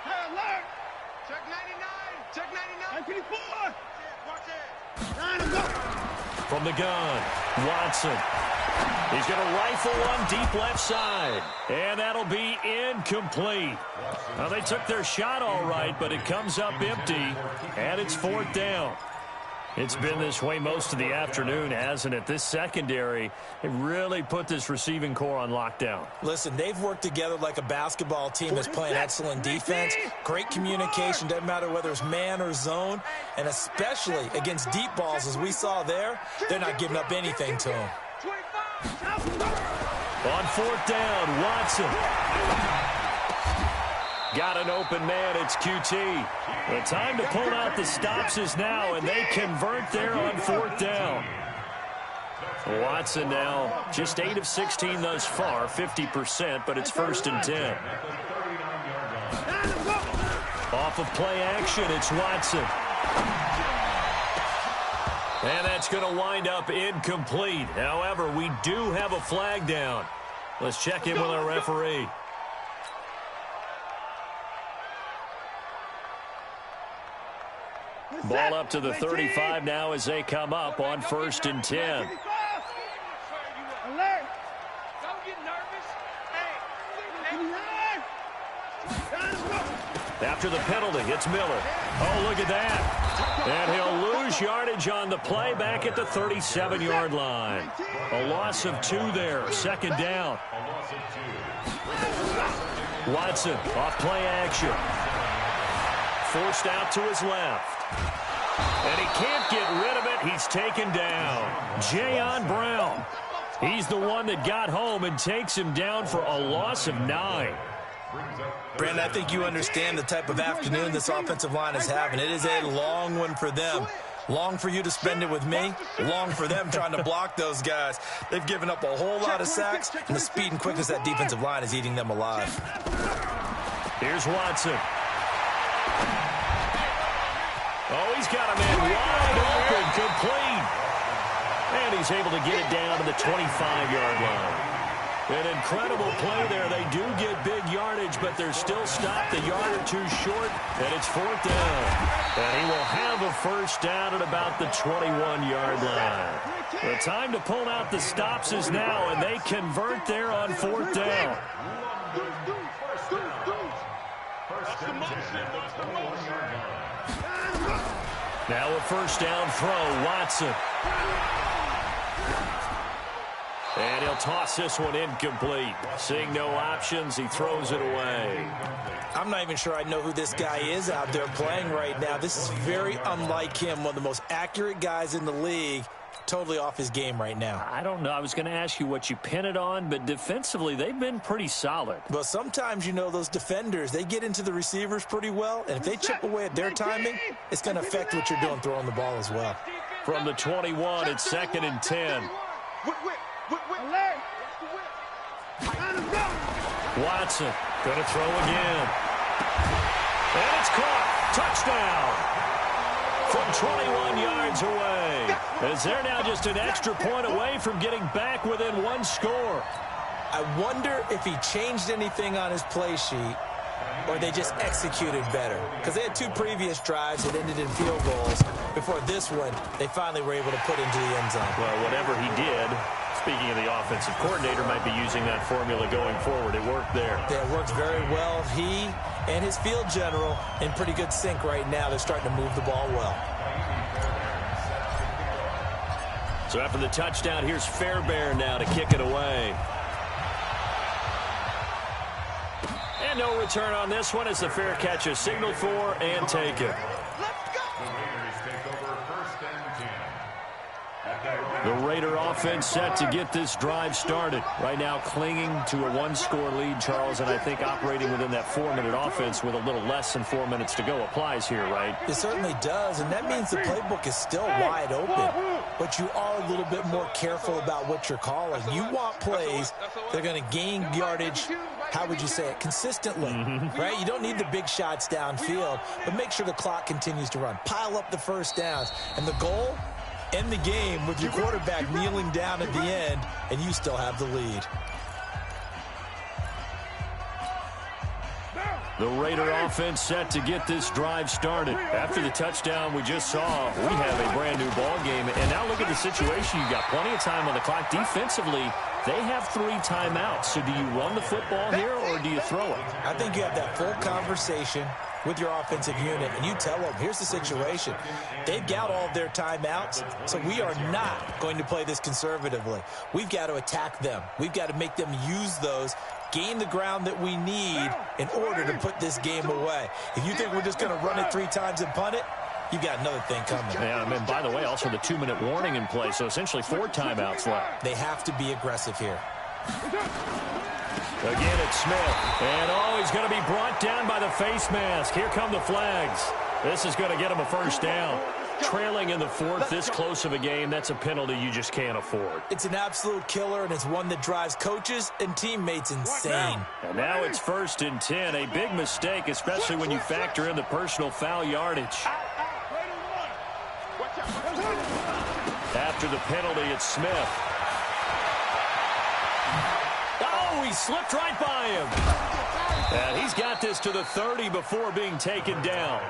Hey, alert. Check 99. Check 99. 24. Watch it. From the gun, Watson. He's going to rifle one deep left side. And that'll be incomplete. Well, they took their shot all right, but it comes up empty, and it's 4th down. It's been this way most of the afternoon, hasn't it? This secondary, it really put this receiving core on lockdown. Listen, they've worked together like a basketball team that's playing excellent defense. Great communication, doesn't matter whether it's man or zone. And especially against deep balls, as we saw there, they're not giving up anything to them. On 4th down, Watson. Got an open man, it's QT. The time to pull out the stops is now, and they convert there on 4th down. Watson now just 8 of 16 thus far, 50%, but it's 1st and 10. Off of play action, it's Watson. And that's going to wind up incomplete. However, we do have a flag down. Let's check in with our referee. Ball up to the 35 now as they come up on 1st and 10. Alert. Don't get nervous. Hey. After the penalty, it's Miller. Oh, look at that. And he'll lose yardage on the play back at the 37-yard line. A loss of 2 there, 2nd down. Watson off play action. Forced out to his left. And he can't get rid of it. He's taken down. Jayon Brown. He's the one that got home and takes him down for a loss of 9. Brandon, I think you understand the type of afternoon this offensive line is having. It is a long one for them. Long for you to spend it with me. Long for them trying to block those guys. They've given up a whole lot of sacks, and the speed and quickness of that defensive line is eating them alive. Here's Watson. Oh, he's got a man wide open, complete. And he's able to get it down to the 25-yard line. An incredible play there. They do get big yardage, but they're still stopped a yard or 2 short, and it's 4th down. And he will have a 1st down at about the 21-yard line. The time to pull out the stops is now, and they convert there on 4th down. Now a 1st down throw, Watson. And he'll toss this one incomplete. Seeing no options, he throws it away. I'm not even sure I know who this guy is out there playing right now. This is very unlike him, one of the most accurate guys in the league. Totally off his game right now. I don't know. I was going to ask you what you pin it on, but defensively, they've been pretty solid. But sometimes, you know, those defenders, they get into the receivers pretty well, and if they chip away at their timing, it's going to affect what you're doing throwing the ball as well. From the 21, it's 2nd and 10. Watson going to throw again. And it's caught. Touchdown. From 21 yards away. As they're now just an extra point away from getting back within 1 score. I wonder if he changed anything on his play sheet or they just executed better. Because they had 2 previous drives that ended in field goals. Before this one, they finally were able to put into the end zone. Well, whatever he did, speaking of the offensive coordinator, might be using that formula going forward. It worked there. Yeah, it works very well. He and his field general in pretty good sync right now. They're starting to move the ball well. So after the touchdown, here's Fairbairn now to kick it away. And no return on this one as the fair catch is signaled for and taken. The Raider offense set to get this drive started. Right now clinging to a 1-score lead, Charles, and I think operating within that 4-minute offense with a little less than 4 minutes to go applies here, right? It certainly does, and that means the playbook is still wide open. But you are a little bit more careful about what you're calling. You want plays that are going to gain yardage, how would you say it, consistently, right? You don't need the big shots downfield, but make sure the clock continues to run. Pile up the first downs, and the goal, end the game with your quarterback kneeling down at the end, and you still have the lead. The Raider offense set to get this drive started. After the touchdown we just saw, we have a brand new ball game. And now look at the situation. You've got plenty of time on the clock. Defensively, they have 3 timeouts. So do you run the football here or do you throw it? I think you have that full conversation with your offensive unit, and you tell them, here's the situation. They've got all of their timeouts, so we are not going to play this conservatively. We've got to attack them. We've got to make them use those, gain the ground that we need in order to put this game away. If you think we're just going to run it 3 times and punt it, you've got another thing coming. Yeah, and by the way, also the 2-minute warning in play, so essentially 4 timeouts left. They have to be aggressive here. Again, it's Smith. And, he's going to be brought down by the face mask. Here come the flags. This is going to get him a first down. Trailing in the 4th, this close of a game, that's a penalty you just can't afford. It's an absolute killer, and it's one that drives coaches and teammates insane. And now it's 1st and 10. A big mistake, especially when you factor in the personal foul yardage. After the penalty, it's Smith. He slipped right by him. And he's got this to the 30 before being taken down.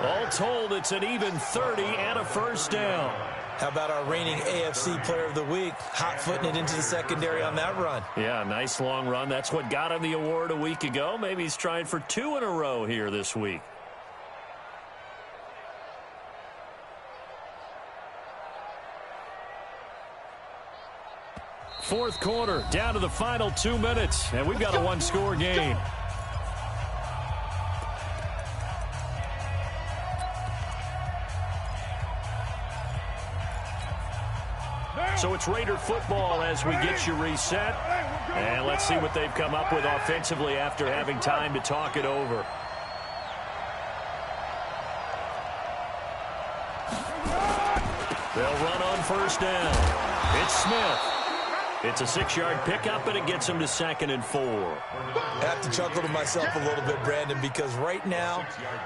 All told, it's an even 30 and a first down. How about our reigning AFC Player of the Week, hot-footing it into the secondary on that run? Yeah, nice long run. That's what got him the award a week ago. Maybe he's trying for 2 in a row here this week. Fourth quarter, down to the final 2 minutes, and we've got a 1-score game. So it's Raider football as we get you reset. And let's see what they've come up with offensively after having time to talk it over. They'll run on first down. It's Smith. It's a 6-yard pickup, and it gets him to 2nd and 4. I have to chuckle to myself a little bit, Brandon, because right now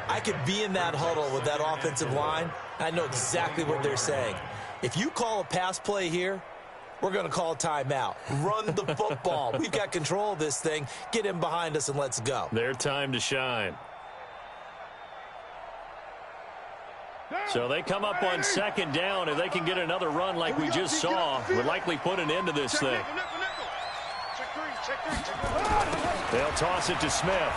I could be in that huddle with that offensive line. I know exactly what they're saying. If you call a pass play here, we're going to call a timeout. Run the football. We've got control of this thing. Get in behind us and let's go. Their time to shine. So they come up on 2nd down. If they can get another run like we just saw, would likely put an end to this thing. They'll toss it to Smith.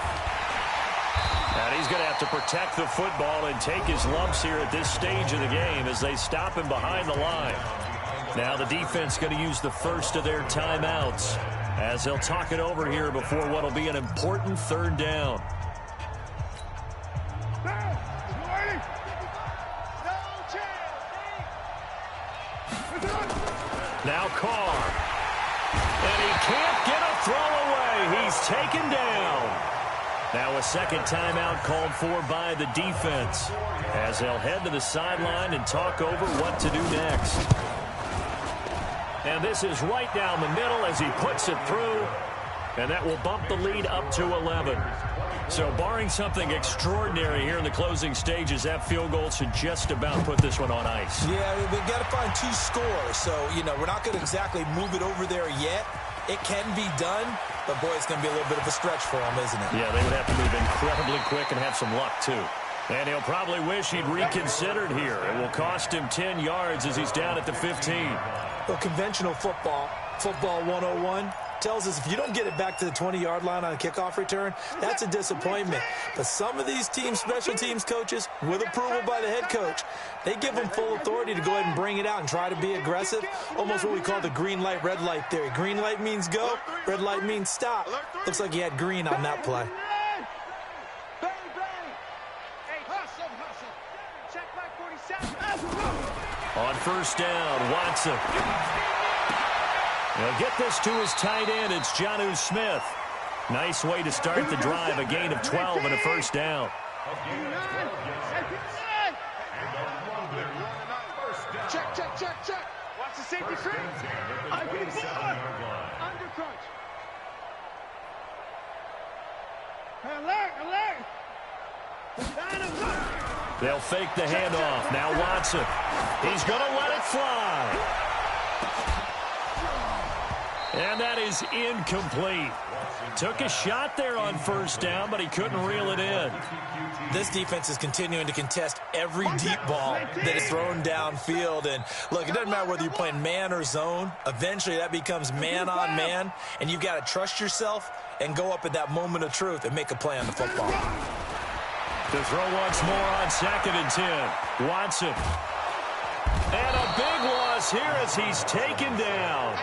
And he's going to have to protect the football and take his lumps here at this stage of the game as they stop him behind the line. Now the defense going to use the first of their timeouts as they'll talk it over here before what will be an important 3rd down. Now Carr. And he can't get a throw away. He's taken down. Now a 2nd timeout called for by the defense as they'll head to the sideline and talk over what to do next. And this is right down the middle as he puts it through. And that will bump the lead up to 11. So barring something extraordinary here in the closing stages, that field goal should just about put this one on ice. Yeah, we've got to find 2 scores. So, we're not going to exactly move it over there yet. It can be done, but boy, it's going to be a little bit of a stretch for him, isn't it? Yeah, they would have to move incredibly quick and have some luck, too. And he'll probably wish he'd reconsidered here. It will cost him 10 yards as he's down at the 15. Well, conventional football 101, tells us if you don't get it back to the 20-yard line on a kickoff return, that's a disappointment. But some of these teams, special teams coaches, with approval by the head coach, they give them full authority to go ahead and bring it out and try to be aggressive, almost what we call the green light, red light theory. Green light means go, red light means stop. Looks like he had green on that play. On first down, Watson. He'll get this to his tight end. It's Jonnu Smith. Nice way to start the drive. A gain of 12 and a first down. Check. Watch the safety free. Undercrunch. Alert. They'll fake the handoff. Now Watson. He's going to let it fly. And that is incomplete. Took a shot there on first down, but he couldn't reel it in. This defense is continuing to contest every deep ball that is thrown downfield. And, look, it doesn't matter whether you're playing man or zone. Eventually, that becomes man-on-man, and you've got to trust yourself and go up at that moment of truth and make a play on the football. To throw once more on 2nd and 10. Watson. And a big loss here as he's taken down.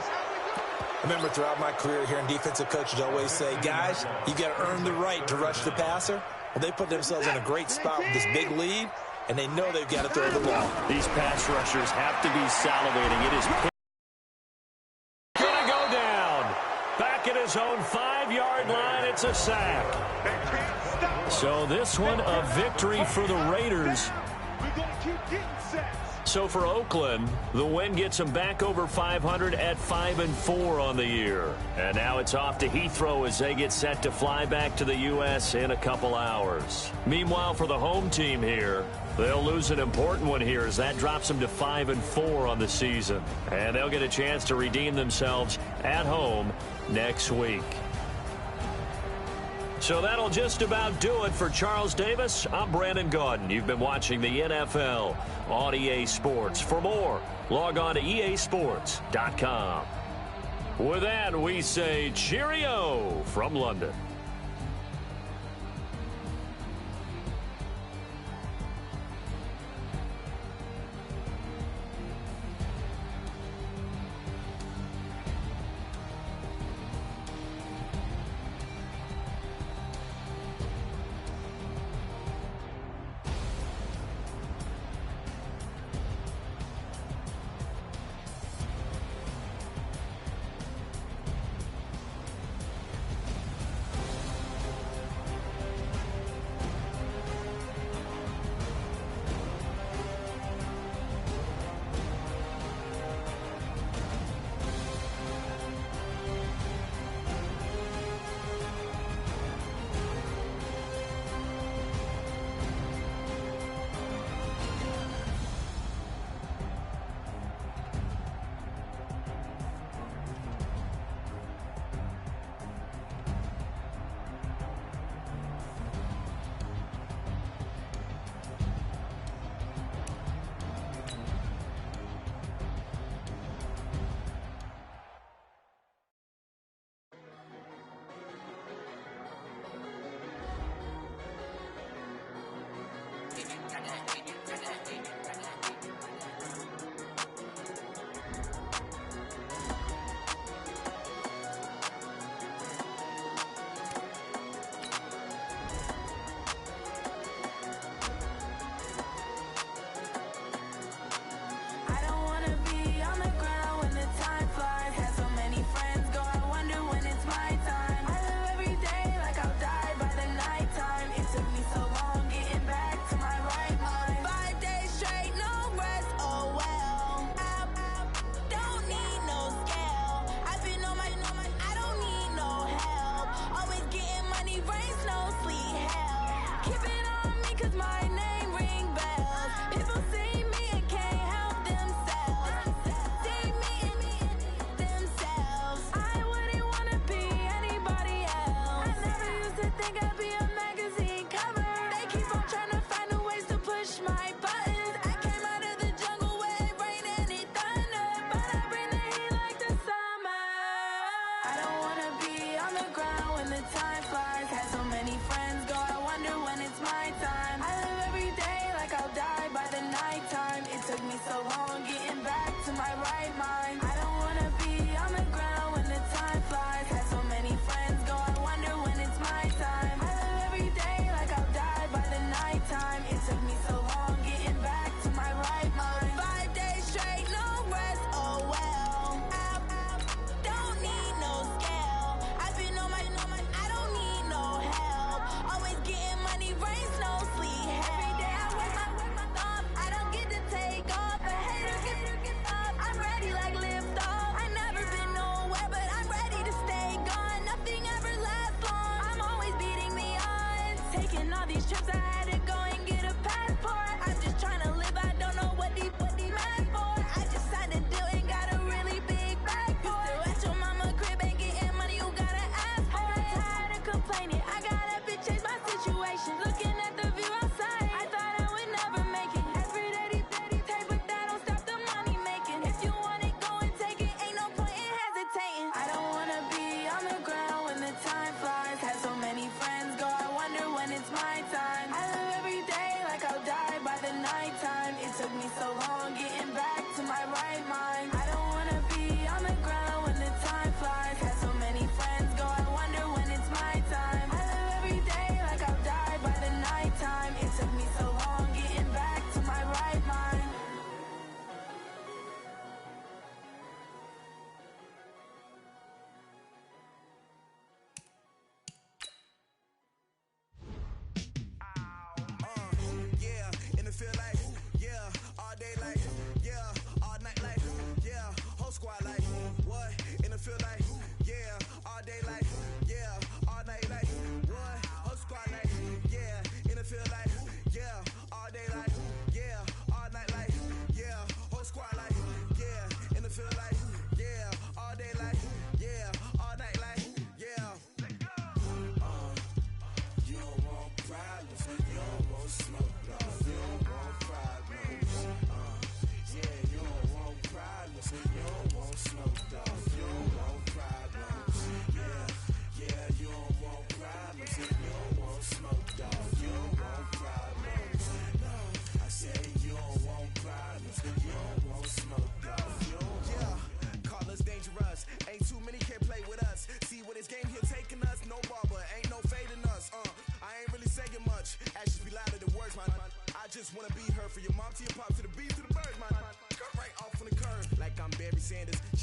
I remember throughout my career hearing defensive coaches always say, guys, you got to earn the right to rush the passer. Well, they put themselves in a great spot with this big lead, and they know they've got to throw the ball. These pass rushers have to be salivating. It is going to go down. Back at his own 5-yard line, it's a sack. So this one, a victory for the Raiders. We're going to keep getting sacks. So for Oakland, the win gets them back over 500 at 5-4 on the year. And now it's off to Heathrow as they get set to fly back to the U.S. in a couple hours. Meanwhile, for the home team here, they'll lose an important one here as that drops them to 5-4 on the season. And they'll get a chance to redeem themselves at home next week. So that'll just about do it for Charles Davis. I'm Brandon Gaudin. You've been watching the NFL on EA Sports. For more, log on to easports.com. With that, we say cheerio from London.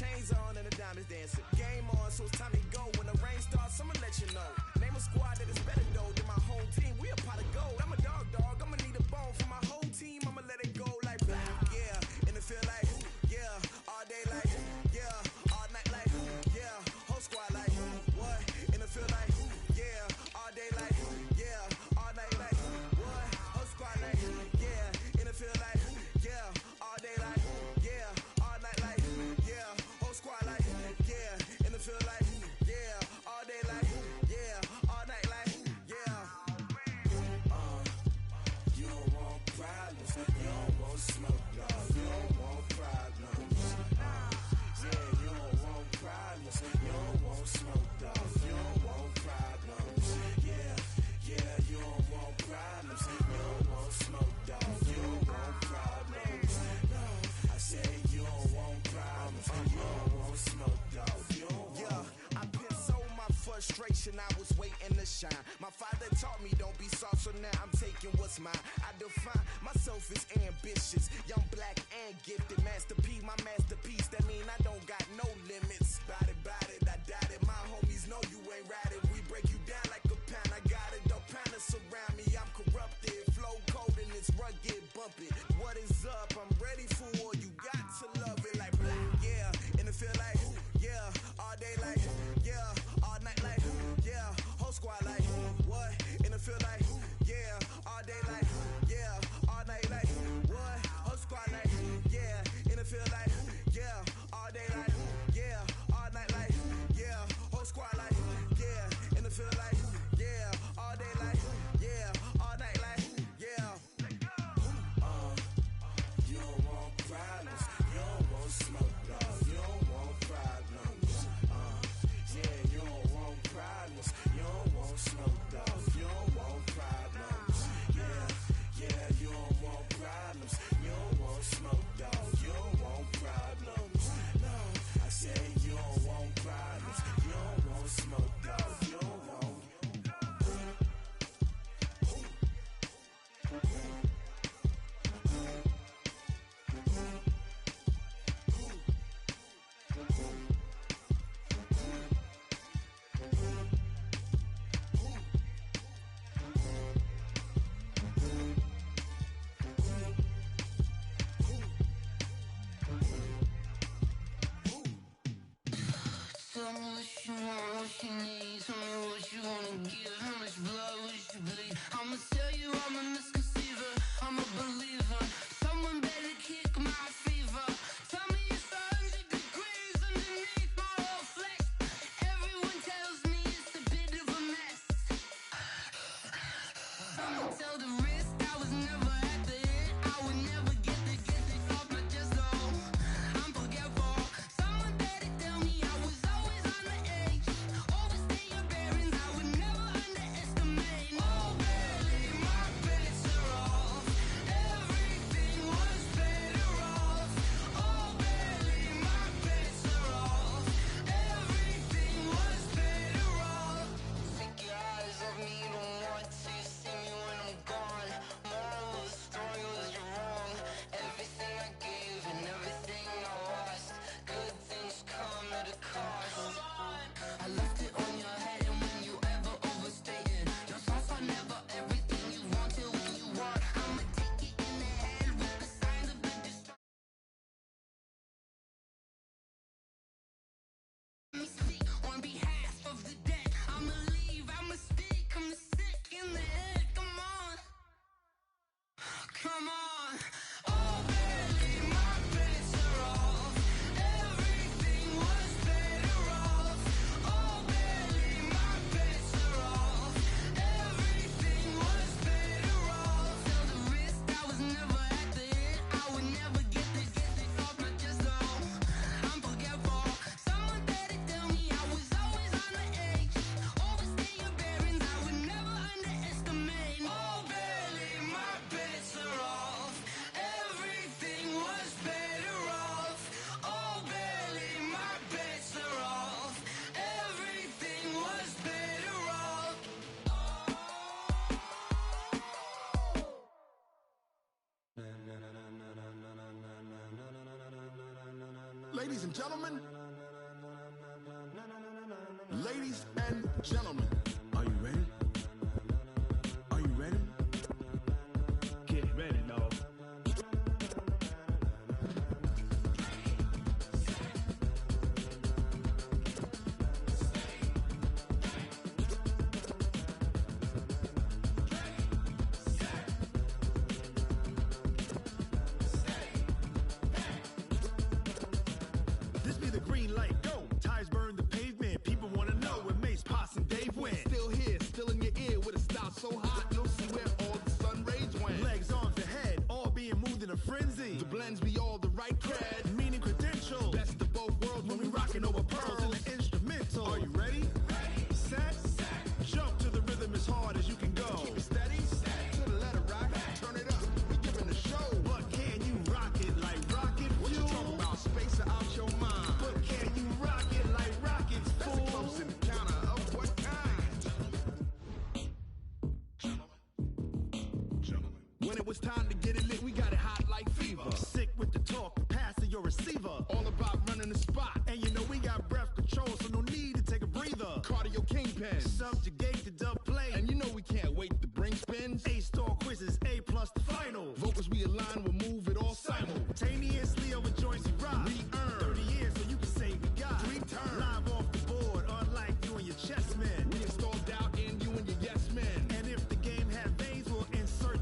chains on and the diamonds dancing. Game on, so it's time to go. When the rain starts, I'ma let you know. Name a squad that is better though than my whole team. We a pot of gold. I'm a dog. I'ma need a bone for my whole team. I'ma let it go like blah. Yeah, and it feel like yeah, all day like yeah, all night like yeah, whole squad like what? And it feel like yeah, all day like yeah, all night like what? Whole squad like yeah, and it feel like yeah, all day like yeah, all night like yeah, whole squad like yeah, and it feel like yeah, all day like yeah, all night like yeah. You don't want problems, you don't want smoke, dog. You don't want problems. Yeah, you don't want problems, you don't want smoke, dog. You don't want problems. Yeah, you don't want problems, you don't want smoke, dog. You don't want problems. No, I said you don't want problems, you don't want smoke, dog. You don't want. Yeah, I've been so my frustration, I was waiting to shine. My father taught me don't be soft, so now I'm taking what's mine. I define myself as ambitious, young, black, and gifted. Master P, my masterpiece. That mean I don't got no limits. Bout it, I doubt it. My homies know you ain't ride it. We break you down like a pound. I got it, don't pound to surround me. I'm corrupted, flow cold and it's rugged, bumpy. What is up? I'm ready for war. You got to love it like black, yeah. And it feel like yeah, all day like yeah, all night like yeah, whole squad like what? And it feel like yeah, all day like yeah, all night like what? Whole squad like yeah, and it feel like yeah, all day like yeah, all night like yeah, whole squad like yeah, and it feel like yeah, all day like yeah, all night like yeah. You don't want problems, you don't want smoke, dog. You don't want problems. Yeah, you don't want problems, you don't want smoke, dog. You don't want problems. Yeah, you don't want problems, you don't want smoke, dog. You don't want problems. No, I said you don't want problems, you don't want smoke, dog. You don't want. Tell me what you want, what you need. Tell me what you wanna give. How much blood would you bleed? I'ma tell you I'm a misconceiver, I'm a believer. Someone better kick my fever. Tell me it's 100 degrees underneath my whole flesh. Everyone tells me it's a bit of a mess. I'ma tell the risk I was never at the end. I would never get the off my chest though. I'm forgetful. Someone better tell me I was always on the edge. Overstay your bearings, I would never underestimate. Oh baby, my bets are off. Everything was better off. Oh baby, my bets are off. Everything was better off. Take your eyes off me, don't want to see me when I'm gone. Moral of the story was you're wrong. Everything I gave and everything I lost. Good things come at a cost. I left it on your head, and when you ever overstated, your thoughts are never everything you wanted when you want. I'ma take it in the head with the signs of the destruction. Let me speak on behalf of the dead. I'ma leave, I'ma speak, I'm sick in the head. Come on, come on. Oh baby, my bets are off. Everything was better off. Oh baby, my bets are off. Everything was better off. Tell the risk I was never at the end. I would never get this off my chest though. I'm forgetful. Someone better tell me I was always on the edge. Overstay your bearings, I would never underestimate. Oh baby, my bets are off. Everything was better off. Oh baby, my bets are off. Everything was better off. Ladies and gentlemen, Ladies and gentlemen, are you ready? Are you ready? Get ready, dog. This be the green light, go. Tires burn the pavement. People want to know where Mace, Potts, and Dave went. Still here, still in your ear with a style so hot, you'll see where all the sun rays went. Legs on the head, all being moved in a frenzy. The blends be all the right cred, meaning credentials. Best of both worlds when we rockin' over pearls in the instrumental. Are you ready? Set, jump to the rhythm as hard as you can go. Keep it steady, to the letter rock, turn it up. We giving a show, but can you rock it like rocket fuel? What you talking about? Space out your mind. But can you rock it like rockets, fool? That's a close encounter of what kind? When it was time to get it lit, we got it hot like fever. Sick with the talk, pass to your receiver. All about running the spot, and you know we got breath control, so no need to take a breather. Cardio kingpin, subjugate the dub play, and you know we can't wait to bring spins. A-star quizzes, A+ the final. Vocals we align, we'll move it all simultaneously over joints we rock. We earn 30 years, so you can say we got 3 turns. Live off the board, unlike you and your chess men. We installed doubt in you and your yes men. And if the game had veins, we'll insert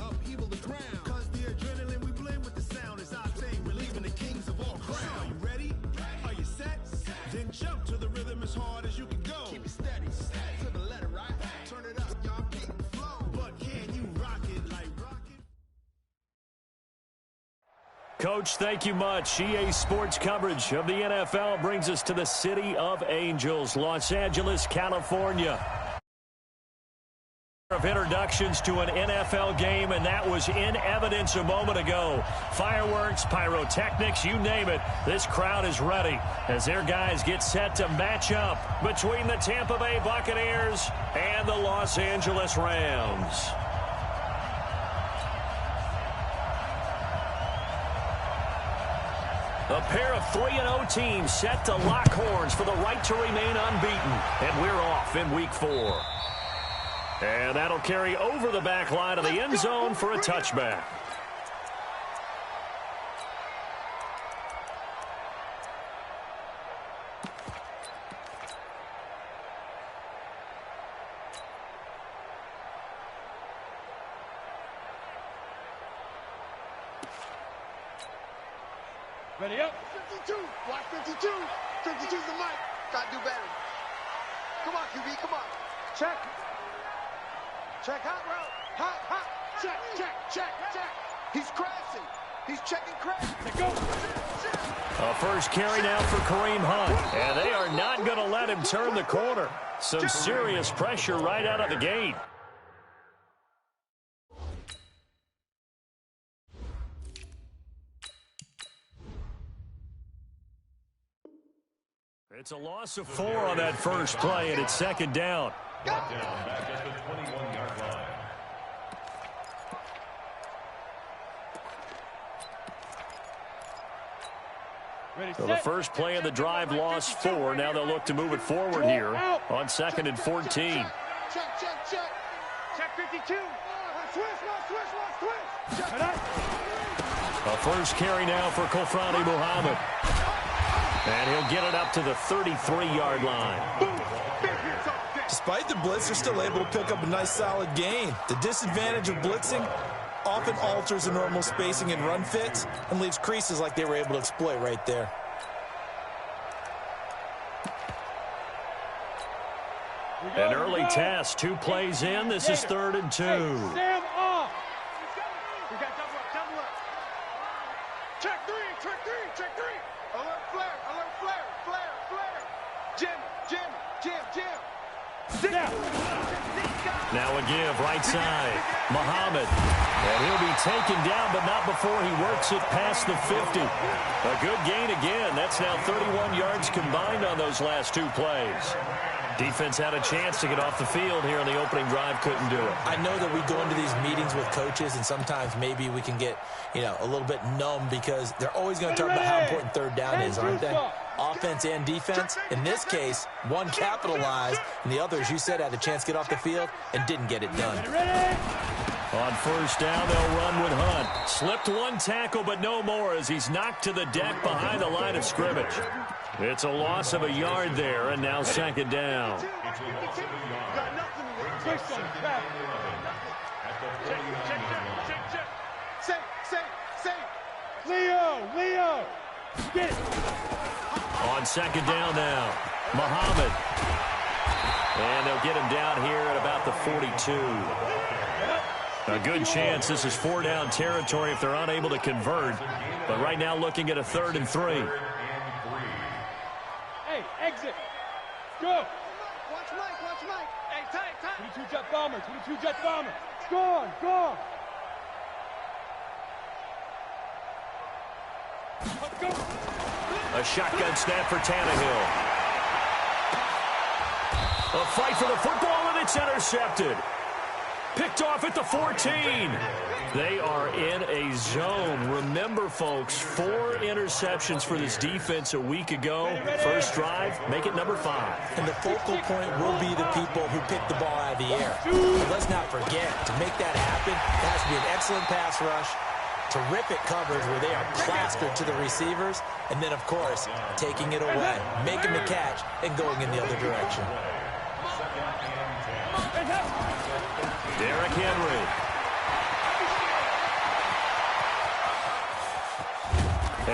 upheaval the crown. Cause the adrenaline we blend with the sound is our thing. We're leaving the kings of all crowns. Are you ready? Are you set? Then jump to the rhythm as hard as you can go. Keep it steady, to the letter right. Turn it up, y'all keep the flow. But can you rock it like rocket? Coach, thank you much. EA Sports coverage of the NFL brings us to the City of Angels, Los Angeles, California. Of introductions to an NFL game, and that was in evidence a moment ago. Fireworks, pyrotechnics, you name it. This crowd is ready as their guys get set to match up between the Tampa Bay Buccaneers and the Los Angeles Rams. A pair of 3-0 teams set to lock horns for the right to remain unbeaten, and we're off in Week 4. And that'll carry over the back line of the end zone for a touchback. Ready up. 52. Watch 52. 52's the mic. Gotta do better. Come on, QB. Come on. Check. Check. Hot route. Hot. Check. He's crashing. He's checking crash. Let go. A first carry now for Kareem Hunt. And they are not going to let him turn the corner. Some serious pressure right out of the gate. It's a loss of 4 on that first play, and it's second down. Brought down back at the 21-yard line. Ready, So the set. first play of the drive lost 4. Now they'll look to move it forward here on 2nd and 14. Check. Check 52. Switch. Check. A first carry now for Kofrani Muhammad. And he'll get it up to the 33-yard line. Despite the blitz, they're still able to pick up a nice solid gain. The disadvantage of blitzing often alters the normal spacing and run fits and leaves creases like they were able to exploit right there. An early test, 2 plays in. This is 3rd and 2. Sam off. We got double up. Check three. Alert flare. Jam. Now a give, right side. Muhammad. And he'll be taken down, but not before he works it past the 50. A good gain again. That's now 31 yards combined on those last 2 plays. Defense had a chance to get off the field here on the opening drive, couldn't do it. I know that we go into these meetings with coaches, and sometimes maybe we can get, a little bit numb because they're always going to talk about how important 3rd down is, aren't they? offense and defense. In this case, one capitalized, and the other, as you said, had a chance to get off the field and didn't get it done. On first down, they'll run with Hunt. Slipped one tackle, but no more as he's knocked to the deck behind the line of scrimmage. It's a loss of a yard there, and now second down. Leo, get it. On second down now, Muhammad. And they'll get him down here at about the 42. A good chance this is 4-down territory if they're unable to convert. But right now looking at a 3rd and 3. Hey, exit. Go. Watch Mike. Hey, tight. 22 jet bomber. Gone. Let's go. A shotgun snap for Tannehill. A fight for the football, and it's intercepted. Picked off at the 14. They are in a zone. Remember, folks, 4 interceptions for this defense a week ago. First drive, make it number 5. And the focal point will be the people who pick the ball out of the air. But let's not forget, to make that happen, it has to be an excellent pass rush, terrific coverage where they are plastered to the receivers, and then, of course, taking it away, making the catch, and going in the other direction. Derrick Henry.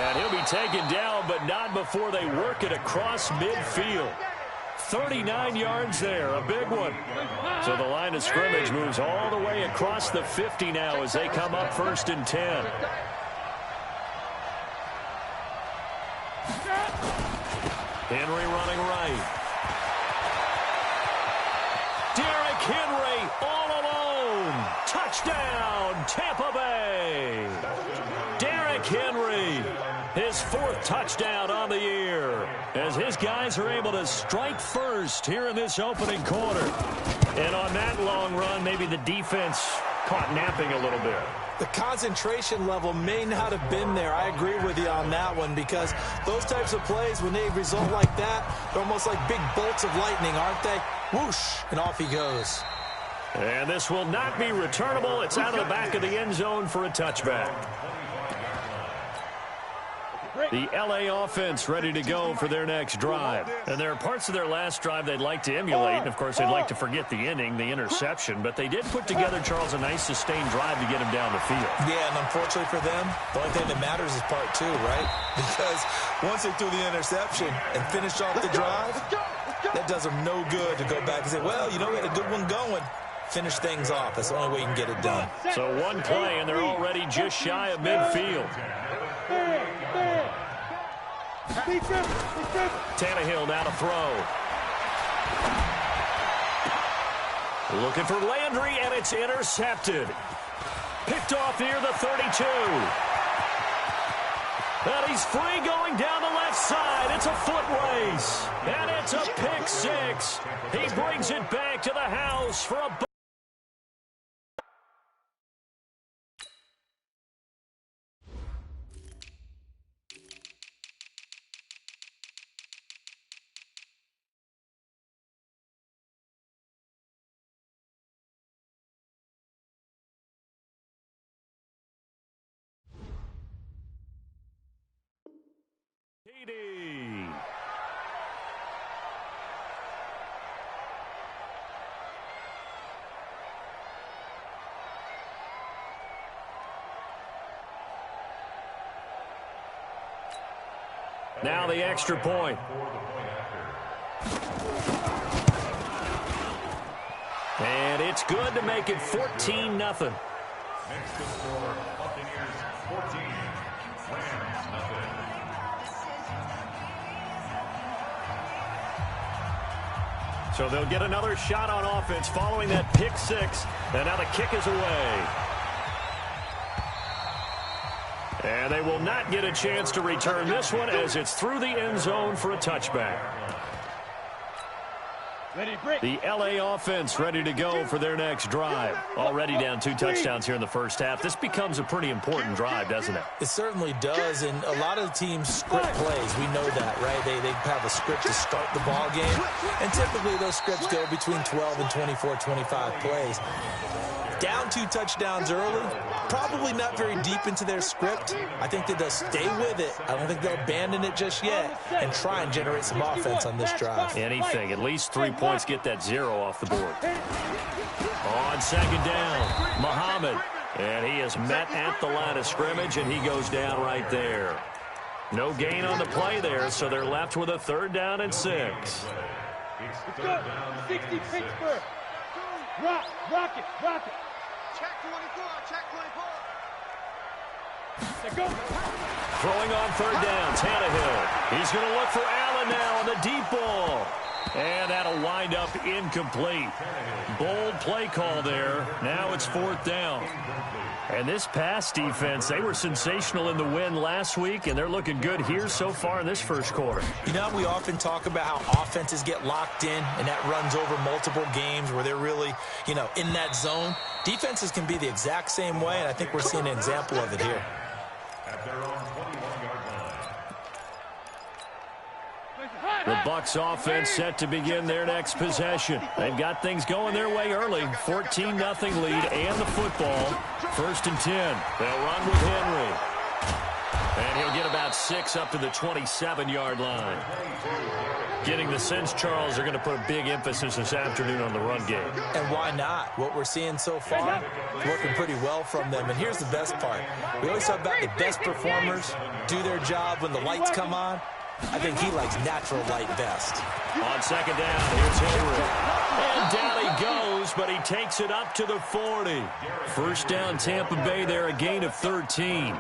And he'll be taken down, but not before they work it across midfield. 39 yards there, a big one. So the line of scrimmage moves all the way across the 50 now as they come up 1st and 10. Henry running right. Derrick Henry all alone. Touchdown, Tampa Bay. Derrick Henry, his 4th touchdown on the year, as his guys are able to strike first here in this opening quarter. And on that long run, maybe the defense caught napping a little bit. The concentration level may not have been there. I agree with you on that one, because those types of plays, when they result like that, they're almost like big bolts of lightning, aren't they? Whoosh, and off he goes. And this will not be returnable. It's out of the back of the end zone for a touchback. The L.A. offense ready to go for their next drive. And there are parts of their last drive they'd like to emulate. And, of course, they'd like to forget the inning, the interception. But they did put together, Charles, a nice sustained drive to get him down the field. Yeah, and unfortunately for them, the only thing that matters is part 2, right? Because once they threw the interception and finished off the drive, that does them no good to go back and say, well, you know, we had a good one going. Finish things off. That's the only way you can get it done. So one play, and they're already just shy of midfield. Tannehill now to throw. Looking for Landry, and it's intercepted. Picked off near the 32. And he's free going down the left side. It's a foot race. And it's a pick 6. He brings it back to the house for a... Now the extra point. And it's good to make it 14-0. Next to score, Buccaneers 14, Rams nothing. So they'll get another shot on offense following that pick 6. And now the kick is away. And they will not get a chance to return this one as it's through the end zone for a touchback. The LA offense ready to go for their next drive. Already down 2 touchdowns here in the first half. This becomes a pretty important drive, doesn't it? It certainly does, and a lot of the teams script plays. We know that, right? They have a script to start the ball game, and typically those scripts go between 12 and 24, 25 plays. Down 2 touchdowns early, probably not very deep into their script. I think that they'll stay with it. I don't think they'll abandon it just yet and try and generate some offense on this drive. Anything, at least 3 points, get that 0 off the board. On second down, Muhammad. And he is met at the line of scrimmage, and he goes down right there. No gain on the play there, so they're left with a 3rd down and 6. Let's go. 60 Pittsburgh. Rock it. Check 24, check 24. Let's go. Throwing on 3rd down, Tannehill. He's going to look for Allen now on the deep ball. And that'll wind up incomplete. Bold play call there. Now it's 4th down. And this pass defense, they were sensational in the win last week, and they're looking good here so far in this first quarter. You know, we often talk about how offenses get locked in, and that runs over multiple games where they're really, in that zone. Defenses can be the exact same way, and I think we're seeing an example of it here. At their own 21-yard line. The Bucs offense set to begin their next possession. They've got things going their way early. 14-0 lead and the football. 1st and 10. They'll run with Henry. And he'll get about 6 up to the 27-yard line. Getting the sense, Charles, they're going to put a big emphasis this afternoon on the run game. And why not? What we're seeing so far, working pretty well from them. And here's the best part. We always talk about the best performers do their job when the lights come on. I think he likes natural light best. On second down, here's Henry. And down he goes, but he takes it up to the 40. 1st down, Tampa Bay there, a gain of 13.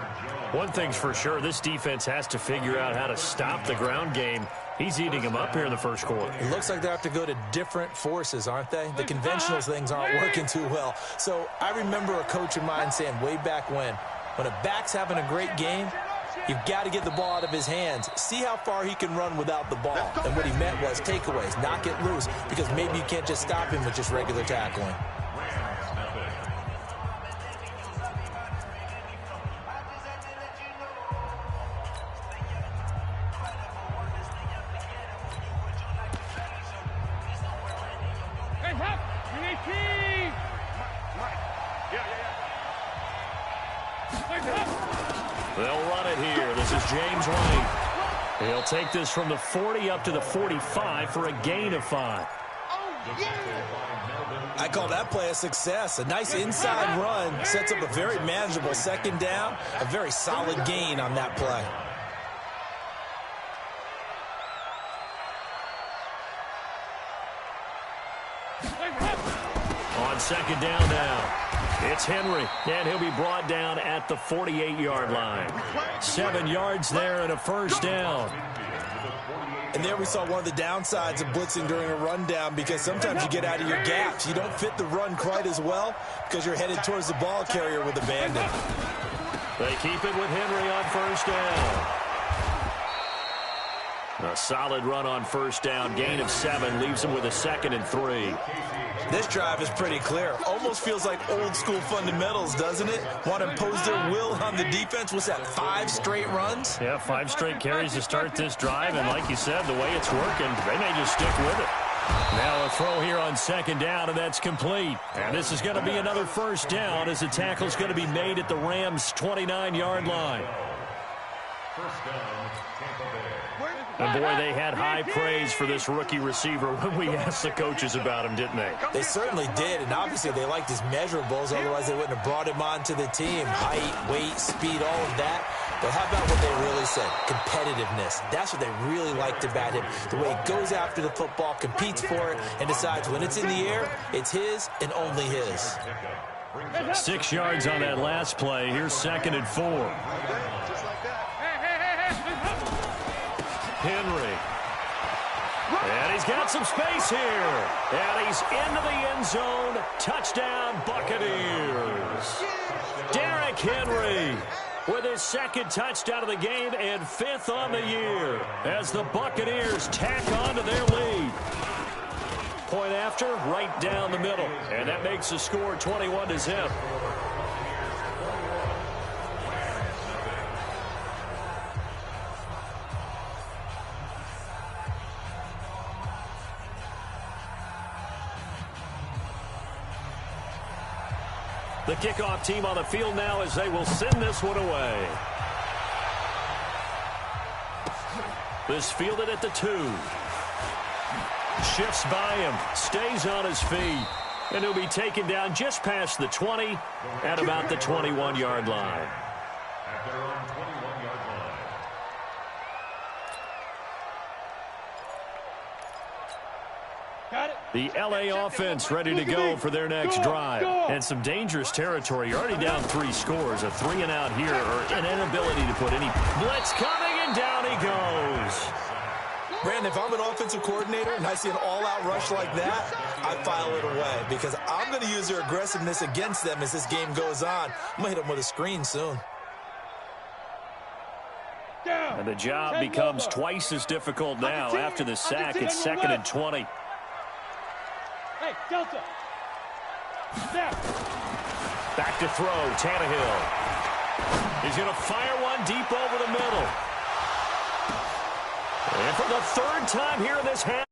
One thing's for sure, this defense has to figure out how to stop the ground game. He's eating them up here in the first quarter. It looks like they have to go to different forces, aren't they? The conventional things aren't working too well. So I remember a coach of mine saying way back when a back's having a great game, you've got to get the ball out of his hands. See how far he can run without the ball. And what he meant was takeaways, knock it loose, because maybe you can't just stop him with just regular tackling. Hey, Hop. They'll run it here. This is James White. He'll take this from the 40 up to the 45 for a gain of 5. I call that play a success. A nice inside run sets up a very manageable 2nd down, a very solid gain on that play. On 2nd down now, it's Henry, and he'll be brought down at the 48-yard line. 7 yards there and a 1st down. And there we saw one of the downsides of blitzing during a rundown, because sometimes you get out of your gaps. You don't fit the run quite as well because you're headed towards the ball carrier with abandon. They keep it with Henry on 1st down. A solid run on 1st down. Gain of 7 leaves them with a 2nd and 3. This drive is pretty clear. Almost feels like old school fundamentals, doesn't it? Want to impose their will on the defense. What's that, 5 straight runs? Yeah, 5 straight carries to start this drive. And like you said, the way it's working, they may just stick with it. Now a throw here on 2nd down, and that's complete. And this is going to be another 1st down as the tackle's going to be made at the Rams' 29-yard line. 1st down, Tampa Bay. And boy, they had high praise for this rookie receiver when we asked the coaches about him, didn't they? They certainly did, and obviously they liked his measurables, otherwise they wouldn't have brought him onto the team. Height, weight, speed, all of that. But how about what they really said? Competitiveness. That's what they really liked about him. The way he goes after the football, competes for it, and decides when it's in the air, it's his and only his. 6 yards on that last play. Here's 2nd and 4. Henry. And he's got some space here. And he's into the end zone. Touchdown, Buccaneers. Derrick Henry with his 2nd touchdown of the game and 5th on the year as the Buccaneers tack on to their lead. after, right down the middle. And that makes the score 21-0. The kickoff team on the field now as they will send this one away. This fielded at the 2. Shifts by him, stays on his feet, and he'll be taken down just past the 20 at about the 21-yard line. At their own 21-yard line. Got it. The LA offense ready to go for their next drive. And some dangerous territory. You're already down 3 scores. A 3-and-out here, or an inability to put any blitz coming, and down he goes. Brandon, if I'm an offensive coordinator and I see an all-out rush like that, I file it away because I'm going to use their aggressiveness against them as this game goes on. I'm going to hit them with a screen soon. And the job becomes twice as difficult now after the sack. It's 2nd and 20. Hey, Delta. Snap. Back to throw, Tannehill. He's going to fire one deep over the middle. And for the 3rd time here in this half.